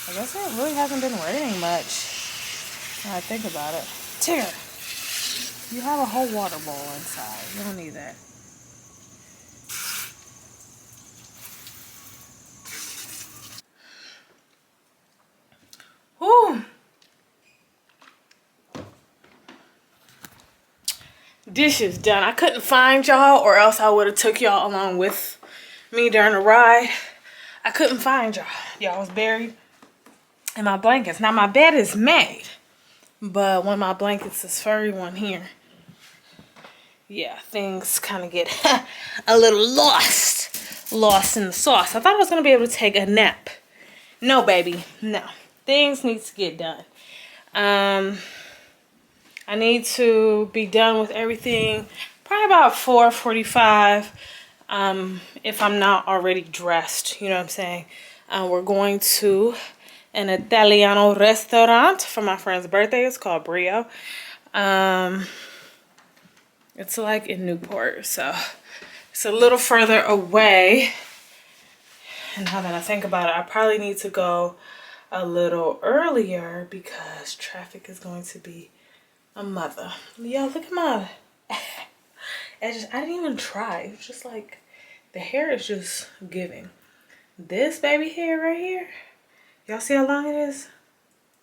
A: I guess it really hasn't been raining much. When I think about it. Tigger, you have a whole water bowl inside. You don't need that. Whew. Dishes done. I couldn't find y'all, or else I would have took y'all along with me during the ride. I couldn't find y'all. Y'all was buried in my blankets. Now my bed is made, but one of my blankets is furry one here. Yeah, things kind of get a little lost in the sauce. I thought I was gonna be able to take a nap. No, baby, no. Things need to get done. I need to be done with everything probably about 4:45. If I'm not already dressed, you know what I'm saying. We're going to an Italiano restaurant for my friend's birthday. It's called Brio. It's like in Newport, so it's a little further away. And now that I think about it, I probably need to go a little earlier because traffic is going to be a mother. Yo, look at my edges. I didn't even try. It's just like the hair is just giving. This baby hair right here, y'all see how long it is?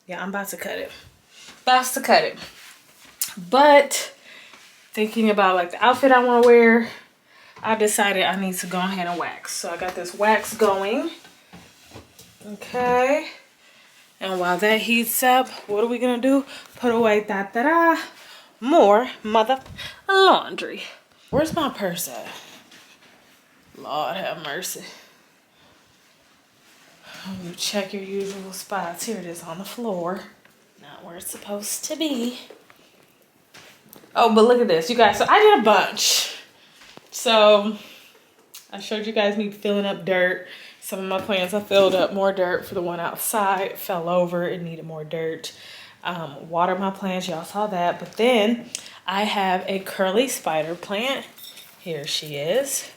A: Yeah, I'm about to cut it. About to cut it. But thinking about like the outfit I want to wear, I decided I need to go ahead and wax. So I got this wax going. Okay. And while that heats up, what are we gonna do? Put away more mother laundry. Where's my purse at? Lord have mercy. You check your usual spots. Here it is on the floor. Not where it's supposed to be. Oh, but look at this, you guys. So I did a bunch. So I showed you guys me filling up dirt. Some of my plants I filled up more dirt for the one outside. It fell over, it needed more dirt. Water my plants, y'all saw that. But then I have a curly spider plant. Here she is.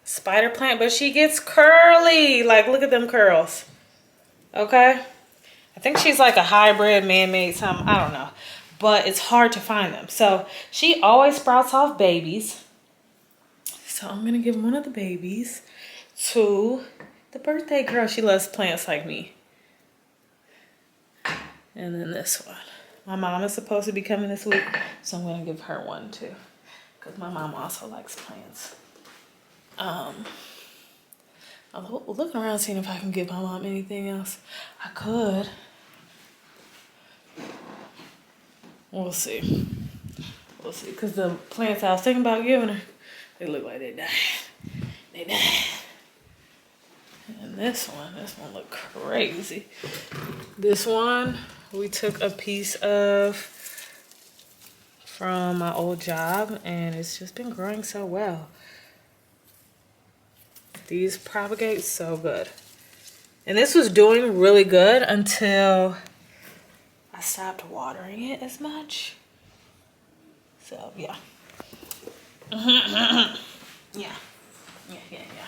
A: Spider plant, but she gets curly. Like, look at them curls. Okay? I think she's like a hybrid, man-made something. I don't know. But it's hard to find them. So she always sprouts off babies. So I'm going to give one of the babies to the birthday girl. She loves plants like me. And then this one. My mom is supposed to be coming this week. So I'm going to give her one too. Because my mom also likes plants. I'm looking around seeing if I can give my mom anything else. I could. We'll see. We'll see. Because the plants I was thinking about giving her, they look like they died. They died. And this one look crazy. This one we took a piece of from my old job, and it's just been growing so well. These propagate so good. And this was doing really good until I stopped watering it as much. So yeah. Yeah. Yeah, yeah, yeah.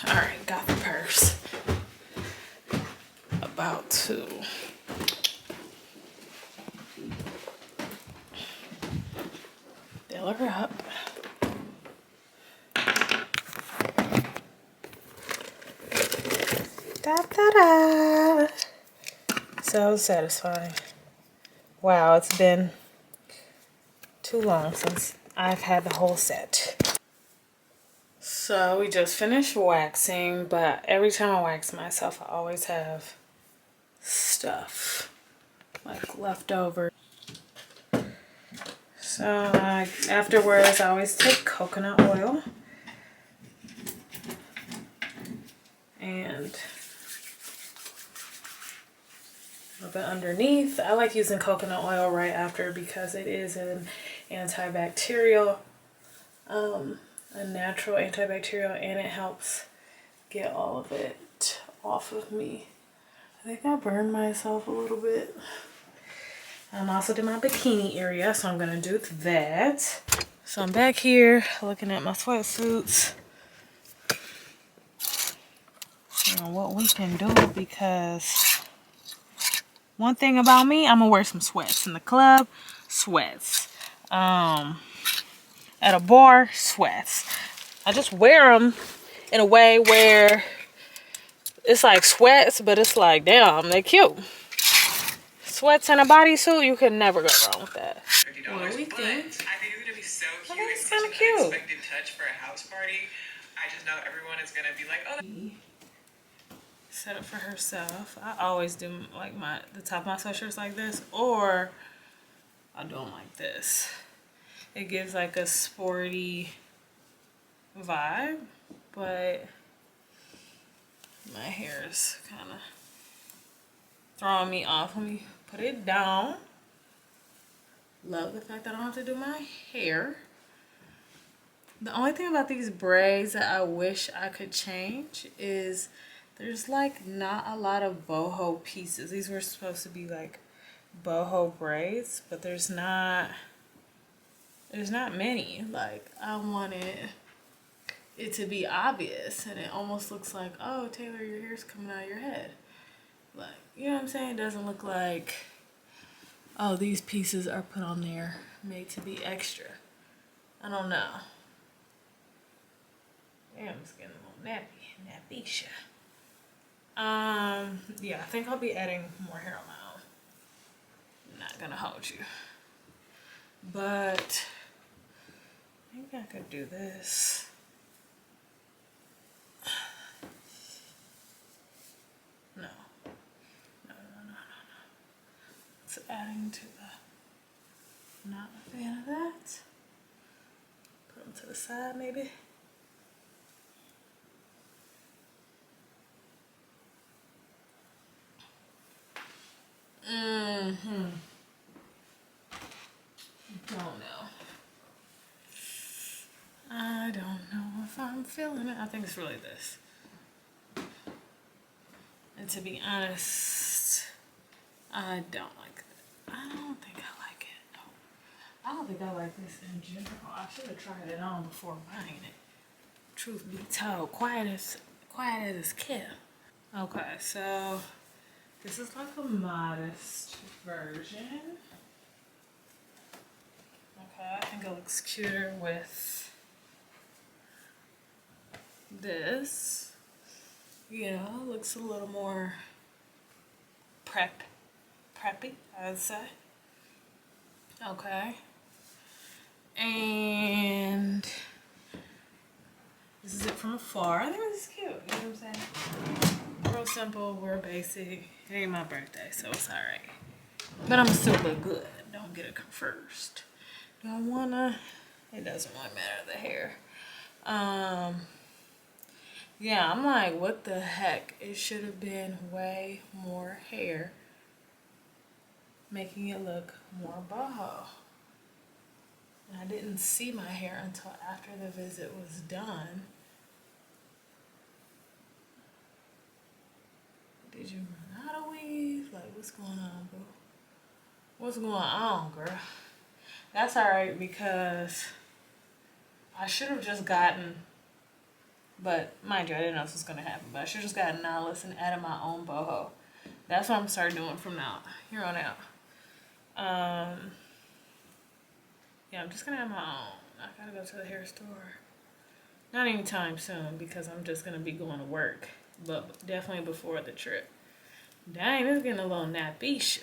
A: All right, got the purse. About to fill her up. Da da da. So satisfying. Wow, it's been too long since I've had the whole set. So we just finished waxing, but every time I wax myself, I always have stuff like leftover. So afterwards, I always take coconut oil and a little bit underneath. I like using coconut oil right after because it is an antibacterial, a natural antibacterial, and it helps get all of it off of me. I think I burned myself a little bit. I'm also doing my bikini area, so I'm gonna do that. So I'm back here looking at my sweatsuits. And what we can do, because one thing about me, I'm gonna wear some sweats. In the club, sweats. At a bar, sweats. I just wear them in a way where it's like sweats, but it's like, damn, they're cute. Sweats and a bodysuit, you can never go wrong with that. What do we think?
C: I think it's gonna be so cute.
A: It's
C: It's
A: kind
C: such
A: of
C: an
A: cute.
C: unexpected touch for a house party. I just know everyone is gonna be like, oh.
A: Set up for herself. I always do like the top of my sweatshirts like this, or I do them like this. It gives like a sporty vibe, but my hair is kind of throwing me off. Let me put it down. Love the fact that I don't have to do my hair. The only thing about these braids that I wish I could change is there's like not a lot of boho pieces. These were supposed to be like boho braids, but there's not many. Like I wanted it to be obvious, and it almost looks like, oh Taylor, your hair's coming out of your head. Like, you know what I'm saying? It doesn't look like, oh, these pieces are put on there made to be extra. I don't know. Damn, it's getting a little nappy-sha. Yeah, I think I'll be adding more hair on my own. I'm not gonna hold you. But maybe I could do this. No. No. It's adding to the, not a fan of that. Put them to the side maybe. Don't know. I don't know if I'm feeling it. I think it's really this. And to be honest, I don't like it. I don't think I like it. No. I don't think I like this in general. I should have tried it on before buying it. Truth be told, quiet as it's kept. Okay, so this is like a modest version. Okay, I think it looks cuter with this. You know, it looks a little more preppy, I would say. Okay. And this is it from afar. I think this is cute. You know what I'm saying? Real simple, we're basic. It ain't my birthday, so it's alright. But I'm still look good. Don't get it first. Do I wanna? It doesn't really matter, the hair. Yeah, I'm like, what the heck? It should have been way more hair, making it look more boho. And I didn't see my hair until after the visit was done. Did you run out of weave? Like, what's going on, boo? What's going on, girl? That's alright because I should have just gotten, but mind you, I didn't know this was going to happen, but I should have just gotten Nihilist and added my own boho. That's what I'm starting doing from now here on out. Yeah, I'm just going to add my own. I got to go to the hair store. Not anytime soon because I'm just going to be going to work, but definitely before the trip. Dang, it's getting a little nappish.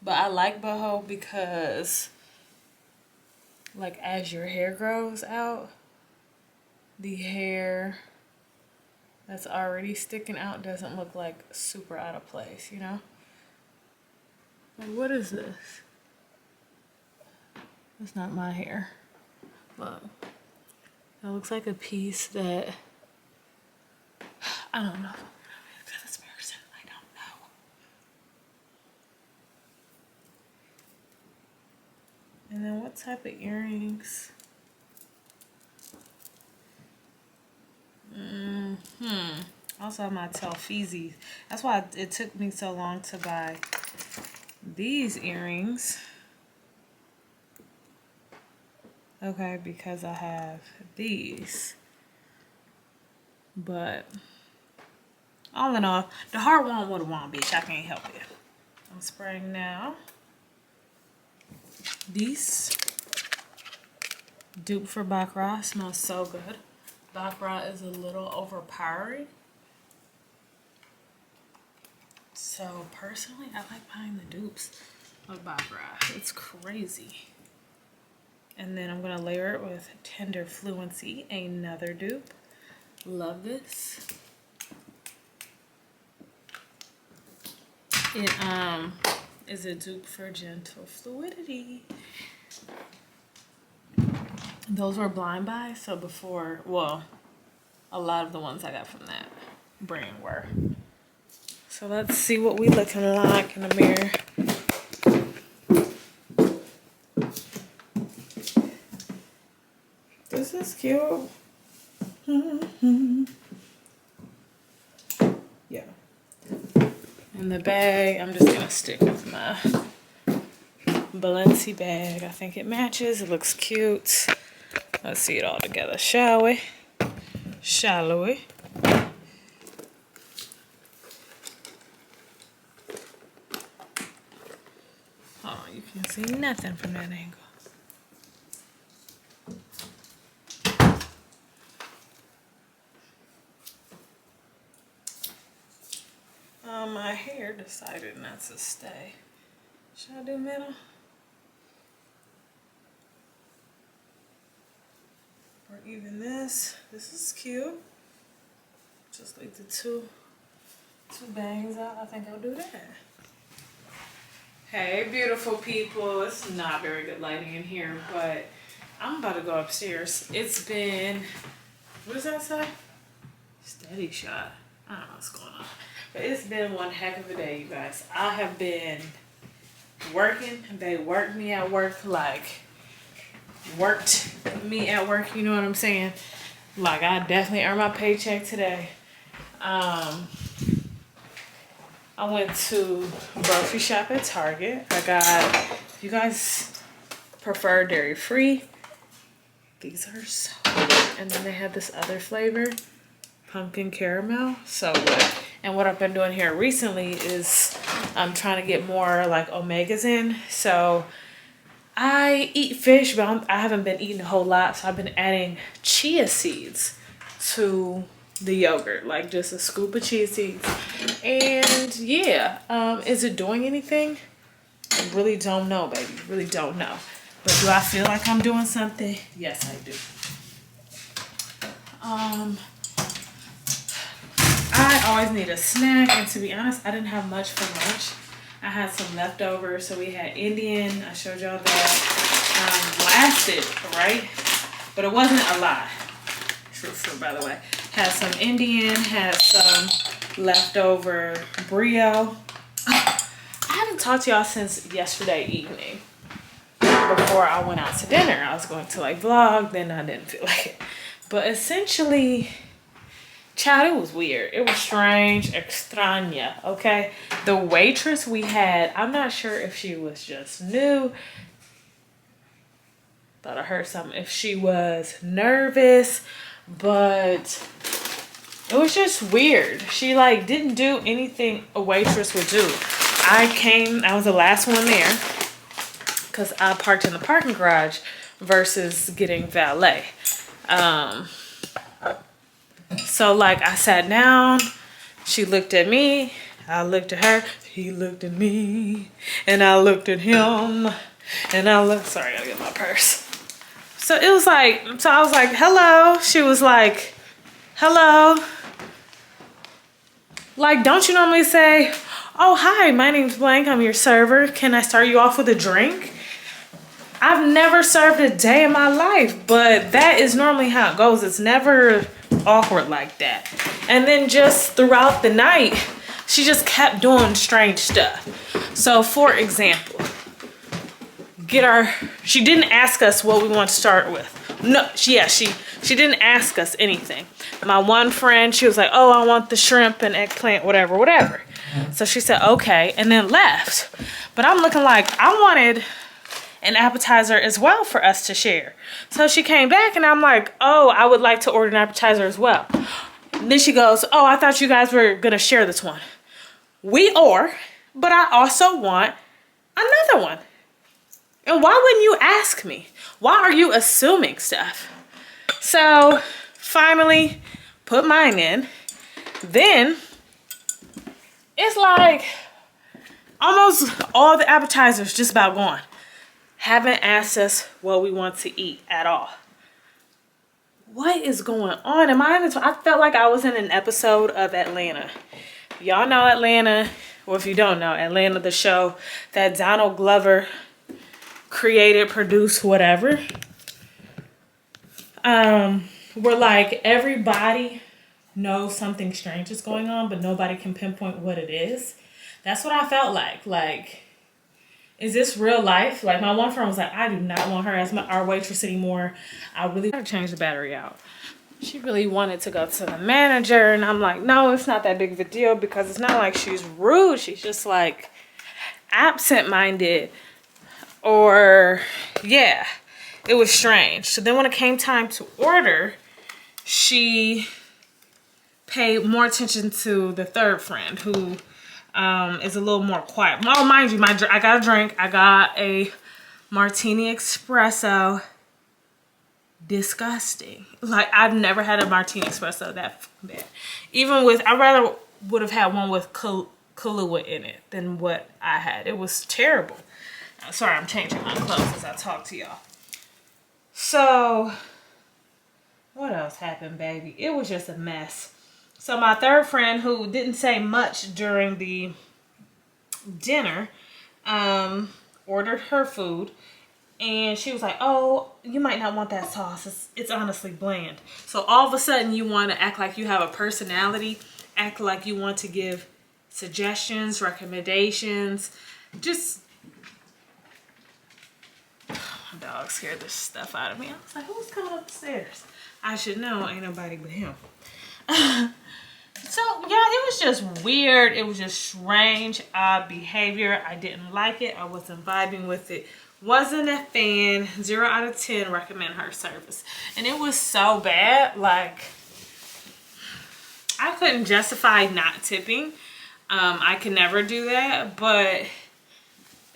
A: But I like boho because, like, as your hair grows out, the hair that's already sticking out doesn't look like super out of place, you know? Like, what is this? That's not my hair. Look. That looks like a piece that, I don't know. This person, I don't know. And then what type of earrings? Also have my Telfeezy. That's why it took me so long to buy these earrings. Okay, because I have these. But all in all, the heart want what it want, bitch. I can't help it. I'm spraying now. These dupe for Baccarat smells so good. Baccarat is a little overpowering. So personally, I like buying the dupes of Baccarat. It's crazy. And then I'm gonna layer it with Tender Fluency, another dupe. Love this. It is a dupe for Gentle Fluidity. Those were blind buys, so before, well, a lot of the ones I got from that brand were. So let's see what we looking like in the mirror. This is cute. Yeah. In the bag, I'm just gonna stick with my Balenci bag. I think it matches. It looks cute. Let's see it all together, shall we? Shall we? Oh, you can't see nothing from that angle. My hair decided not to stay. Should I do middle? Or even this? This is cute. Just leave the two bangs out. I think I'll do that. Hey, beautiful people. It's not very good lighting in here, but I'm about to go upstairs. It's been, what does that say? Steady shot. I don't know what's going on. But it's been one heck of a day, you guys. I have been working. They worked me at work, like, worked me at work, you know what I'm saying? Like, I definitely earned my paycheck today. I went to grocery shop at Target. I got, if you guys prefer dairy free, these are so good. And then they have this other flavor, pumpkin caramel, so good. And what I've been doing here recently is I'm trying to get more like omegas in. So I eat fish, but I haven't been eating a whole lot. So I've been adding chia seeds to the yogurt, like just a scoop of chia seeds. And yeah, is it doing anything? I really don't know, baby. Really don't know. But do I feel like I'm doing something? Yes, I do. I always need a snack, and to be honest, I didn't have much for lunch. I had some leftovers, so we had Indian. I showed y'all that. Lasted, right? But it wasn't a lot. True, by the way. Had some Indian, had some leftover brio. I haven't talked to y'all since yesterday evening. Before I went out to dinner. I was going to like vlog, then I didn't feel like it. But essentially, child, it was weird. It was strange, extraña, okay? The waitress we had, I'm not sure if she was just new. Thought I heard something. If she was nervous, but it was just weird. She like didn't do anything a waitress would do. I was the last one there because I parked in the parking garage versus getting valet. So like I sat down, she looked at me, I looked at her, he looked at me, and I looked at him, and I looked, sorry, I gotta get my purse. So it was like, so I was like, hello. She was like, hello. Like, don't you normally say, oh, hi, my name's blank, I'm your server. Can I start you off with a drink? I've never served a day in my life, but that is normally how it goes. It's never awkward like that. And then just throughout the night, she just kept doing strange stuff. So for example, she didn't ask us what we want to start with. No, she didn't ask us anything. My one friend, she was like, oh, I want the shrimp and eggplant, whatever. So she said, okay, and then left. But I'm looking like I wanted an appetizer as well for us to share. So she came back and I'm like, oh, I would like to order an appetizer as well. And then she goes, oh, I thought you guys were gonna share this one. We are, but I also want another one. And why wouldn't you ask me? Why are you assuming stuff? So finally put mine in. Then it's like almost all the appetizers just about gone. Haven't asked us what we want to eat at all. What is going on? I felt like I was in an episode of Atlanta. Y'all know Atlanta, or if you don't know, Atlanta, the show that Donald Glover created, produced, whatever. Where like everybody knows something strange is going on, but nobody can pinpoint what it is. That's what I felt like. Like, is this real life? Like my one friend was like, I do not want her as our waitress anymore. I really want to change the battery out. She really wanted to go to the manager, and I'm like, no, it's not that big of a deal because it's not like she's rude. She's just like absent-minded, or yeah, it was strange. So then when it came time to order, she paid more attention to the third friend who is a little more quiet. Oh, mind you, I got a drink. I got a martini espresso. Disgusting. Like, I've never had a martini espresso that bad. Even with, I rather would have had one with Kahlua in it than what I had. It was terrible. Sorry, I'm changing my clothes as I talk to y'all. So, what else happened, baby? It was just a mess. So my third friend, who didn't say much during the dinner, ordered her food. And she was like, oh, you might not want that sauce. It's honestly bland. So all of a sudden you want to act like you have a personality, act like you want to give suggestions, recommendations. Just, my dog scared the stuff out of me. I was like, who's coming up the stairs? I should know, ain't nobody but him. So yeah, it was just weird. It was just strange, odd behavior. I didn't like it. I wasn't vibing with it. Wasn't a fan. 0 out of 10 recommend her service. And it was so bad, like I couldn't justify not tipping. I could never do that, but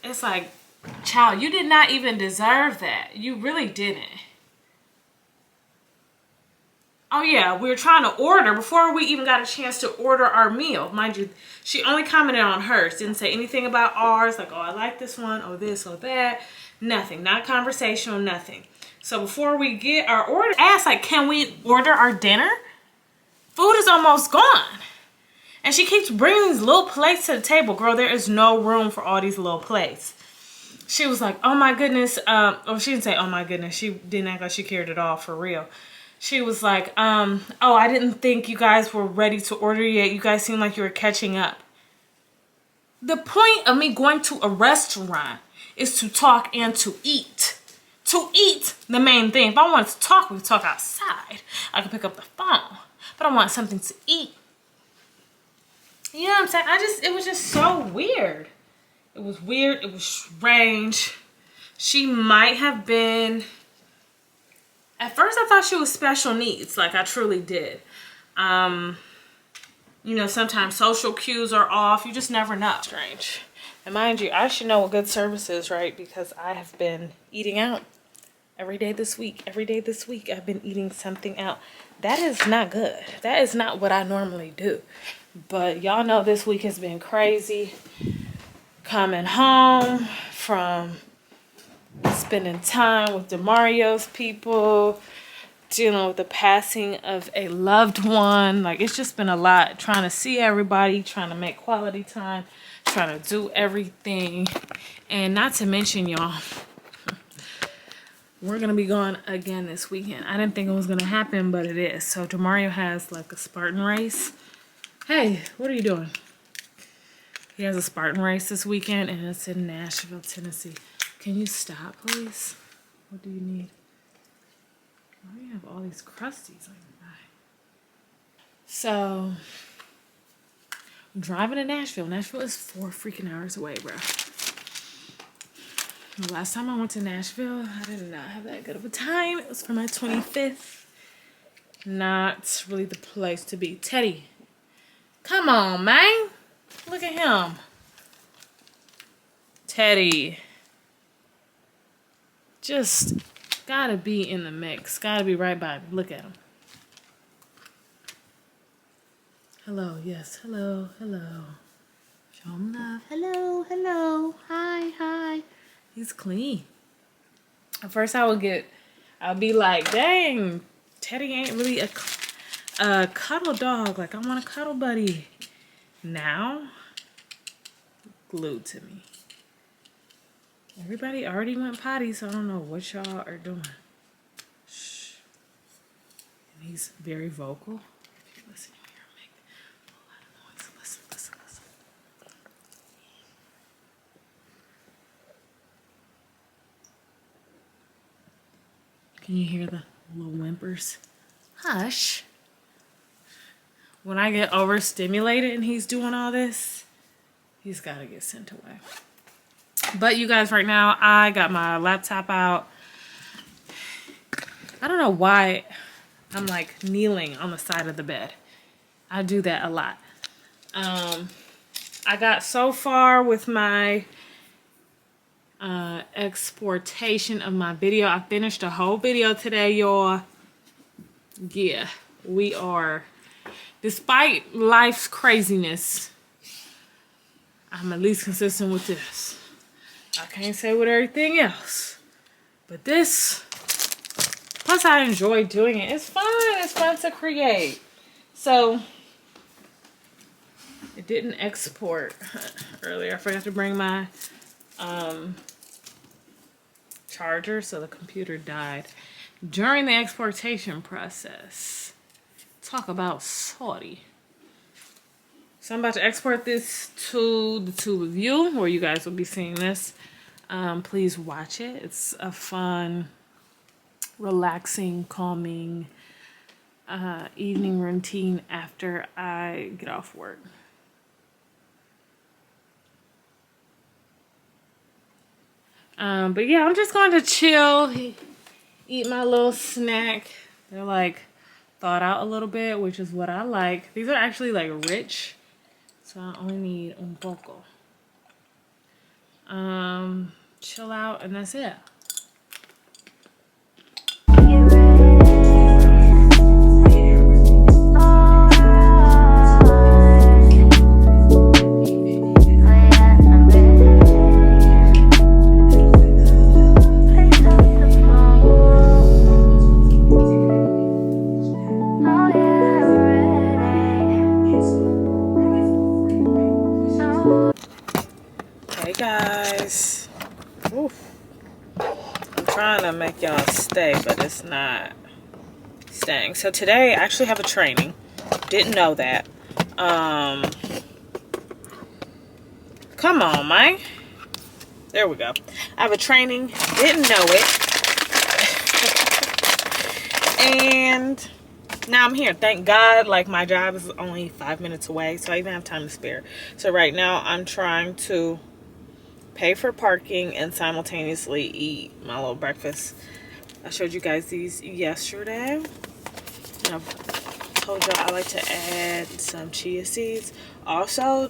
A: it's like, child, you did not even deserve that. You really didn't. Oh yeah, we were trying to order before we even got a chance to order our meal. Mind you, she only commented on hers. Didn't say anything about ours. Like, oh, I like this one, or this, or that. Nothing. Not conversational, nothing. So before we get our order, asked like, can we order our dinner? Food is almost gone. And she keeps bringing these little plates to the table. Girl, there is no room for all these little plates. She was like, oh my goodness. She didn't say, oh my goodness. She didn't act like she cared at all, for real. She was like, oh, I didn't think you guys were ready to order yet. You guys seem like you were catching up. The point of me going to a restaurant is to talk and to eat. To eat, the main thing. If I wanted to talk, we could talk outside. I could pick up the phone. But I want something to eat. You know what I'm saying? It was just so weird. It was weird. It was strange. She might have been... At first, I thought she was special needs. Like, I truly did. You know, sometimes social cues are off. You just never know. Strange. And mind you, I should know what good service is, right? Because I have been eating out every day this week. Every day this week, I've been eating something out. That is not good. That is not what I normally do. But y'all know this week has been crazy. Coming home from spending time with DeMario's people, dealing with the passing of a loved one. Like, it's just been a lot. Trying to see everybody, trying to make quality time, trying to do everything. And not to mention, y'all, we're going to be gone again this weekend. I didn't think it was going to happen, but it is. So DeMario has like a Spartan race. Hey, what are you doing? He has a Spartan race this weekend, and it's in Nashville, Tennessee. Can you stop, please? What do you need? Why do you have all these crusties on your eye? So, I'm driving to Nashville. Nashville is 4 freaking hours away, bro. The last time I went to Nashville, I did not have that good of a time. It was for my 25th. Not really the place to be. Teddy, come on, man. Look at him. Teddy. Just gotta be in the mix. Gotta be right by me. Look at him. Hello, yes. Hello, hello. Show him love. Hello, hello. Hi, hi. He's clean. At first I'll be like, dang, Teddy ain't really a cuddle dog. Like, I want a cuddle buddy. Now, glued to me. Everybody already went potty, so I don't know what y'all are doing. Shh. And he's very vocal. If you listen, you hear him make a lot of noise. Listen, listen, listen. Can you hear the little whimpers? Hush. When I get overstimulated and he's doing all this, he's got to get sent away. But you guys, right now, I got my laptop out. I don't know why I'm like kneeling on the side of the bed. I do that a lot. I got so far with my exportation of my video. I finished a whole video today, y'all. Yeah, we are, despite life's craziness, I'm at least consistent with this. I can't say with everything else, but this, plus I enjoy doing it. It's fun. It's fun to create. So it didn't export earlier. I forgot to bring my charger, so the computer died during the exportation process. Talk about salty. So I'm about to export this to the tube of you, where you guys will be seeing this. Please watch it. It's a fun, relaxing, calming evening routine after I get off work. But yeah, I'm just going to chill, eat my little snack. They're like thawed out a little bit, which is what I like. These are actually like rich, so I only need un poco. Chill out, and that's it. Hey guys. Oof. I'm trying to make y'all stay, but it's not Mustang. So today I actually have a training. Didn't know that. Come on, Mike. There we go. I have a training. Didn't know it. And now I'm here. Thank God, like, my job is only 5 minutes away, so I even have time to spare. So right now I'm trying to pay for parking and simultaneously eat my little breakfast. I showed you guys these yesterday. And I've told y'all I like to add some chia seeds. Also,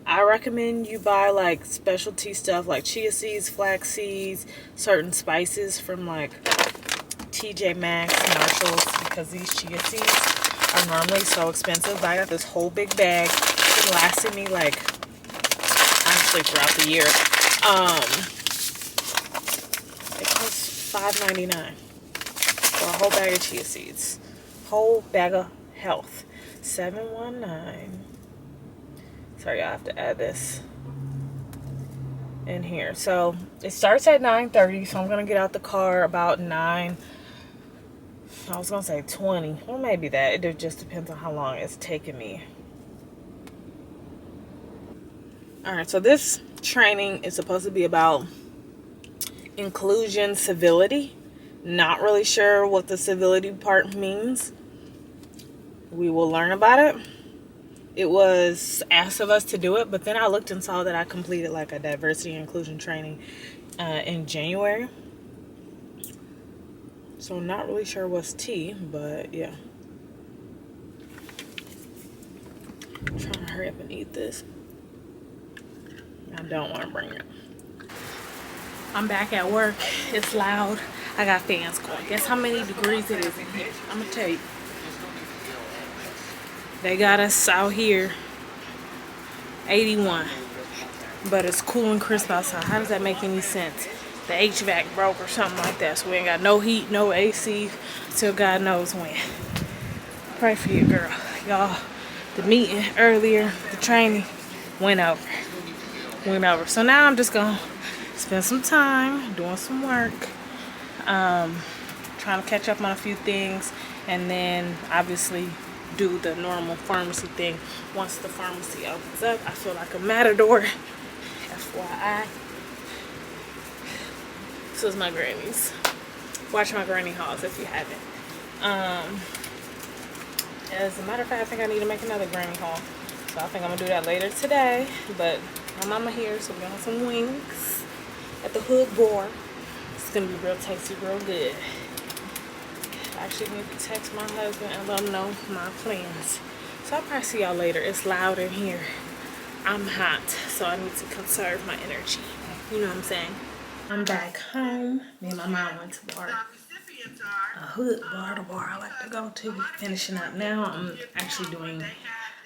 A: I recommend you buy like specialty stuff like chia seeds, flax seeds, certain spices from like TJ Maxx, Marshalls, because these chia seeds are normally so expensive. But I got this whole big bag. It lasted me like, honestly, throughout the year. It costs $5.99 for a whole bag of chia seeds. Whole bag of health. $7.19. Sorry, I have to add this in here. So it starts at 9:30, so I'm gonna get out the car about 9. I was gonna say 20, or maybe that. It just depends on how long it's taking me. Alright, so this training is supposed to be about inclusion, civility. Not really sure what the civility part means. We will learn about it. It was asked of us to do it, but then I looked and saw that I completed like a diversity and inclusion training in January. So I'm not really sure what's T, but yeah. I'm trying to hurry up and eat this. I don't want to bring it. I'm back at work. It's loud. I got fans going. Guess how many degrees it is in here? I'm gonna tell you. They got us out here 81, but it's cool and crisp outside. How does that make any sense? The HVAC broke or something like that, so we ain't got no heat, no AC, till God knows when. Pray for you, girl. Y'all, the meeting earlier, the training went over. So now I'm just gonna spend some time doing some work, trying to catch up on a few things, and then obviously do the normal pharmacy thing once the pharmacy opens up. I feel like a matador, FYI. This is my granny's. Watch my granny hauls if you haven't. As a matter of fact, I think I need to make another granny haul, so I think I'm gonna do that later today. But my mama here, so we're gonna have some wings at the Hood Bar. It's gonna be real tasty, real good. I actually need to text my husband and let him know my plans. So I'll probably see y'all later. It's loud in here. I'm hot, so I need to conserve my energy. You know what I'm saying? I'm back home. Me and my mom went to bar. A Hood Bar, the bar I like to go to. Finishing up now. I'm actually doing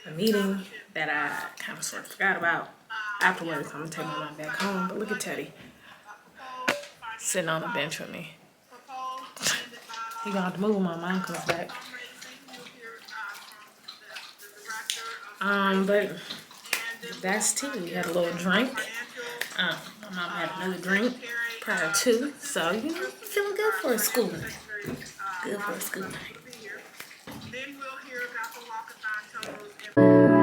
A: a meeting that I kind of sort of forgot about. Afterwards, I'm gonna take my mom back home. But look at Teddy sitting on the bench with me. He gonna have to move when my mom comes back. But that's tea. We had a little drink. My mom had another drink prior to, so you know, feeling good for a school night. Good for a school night.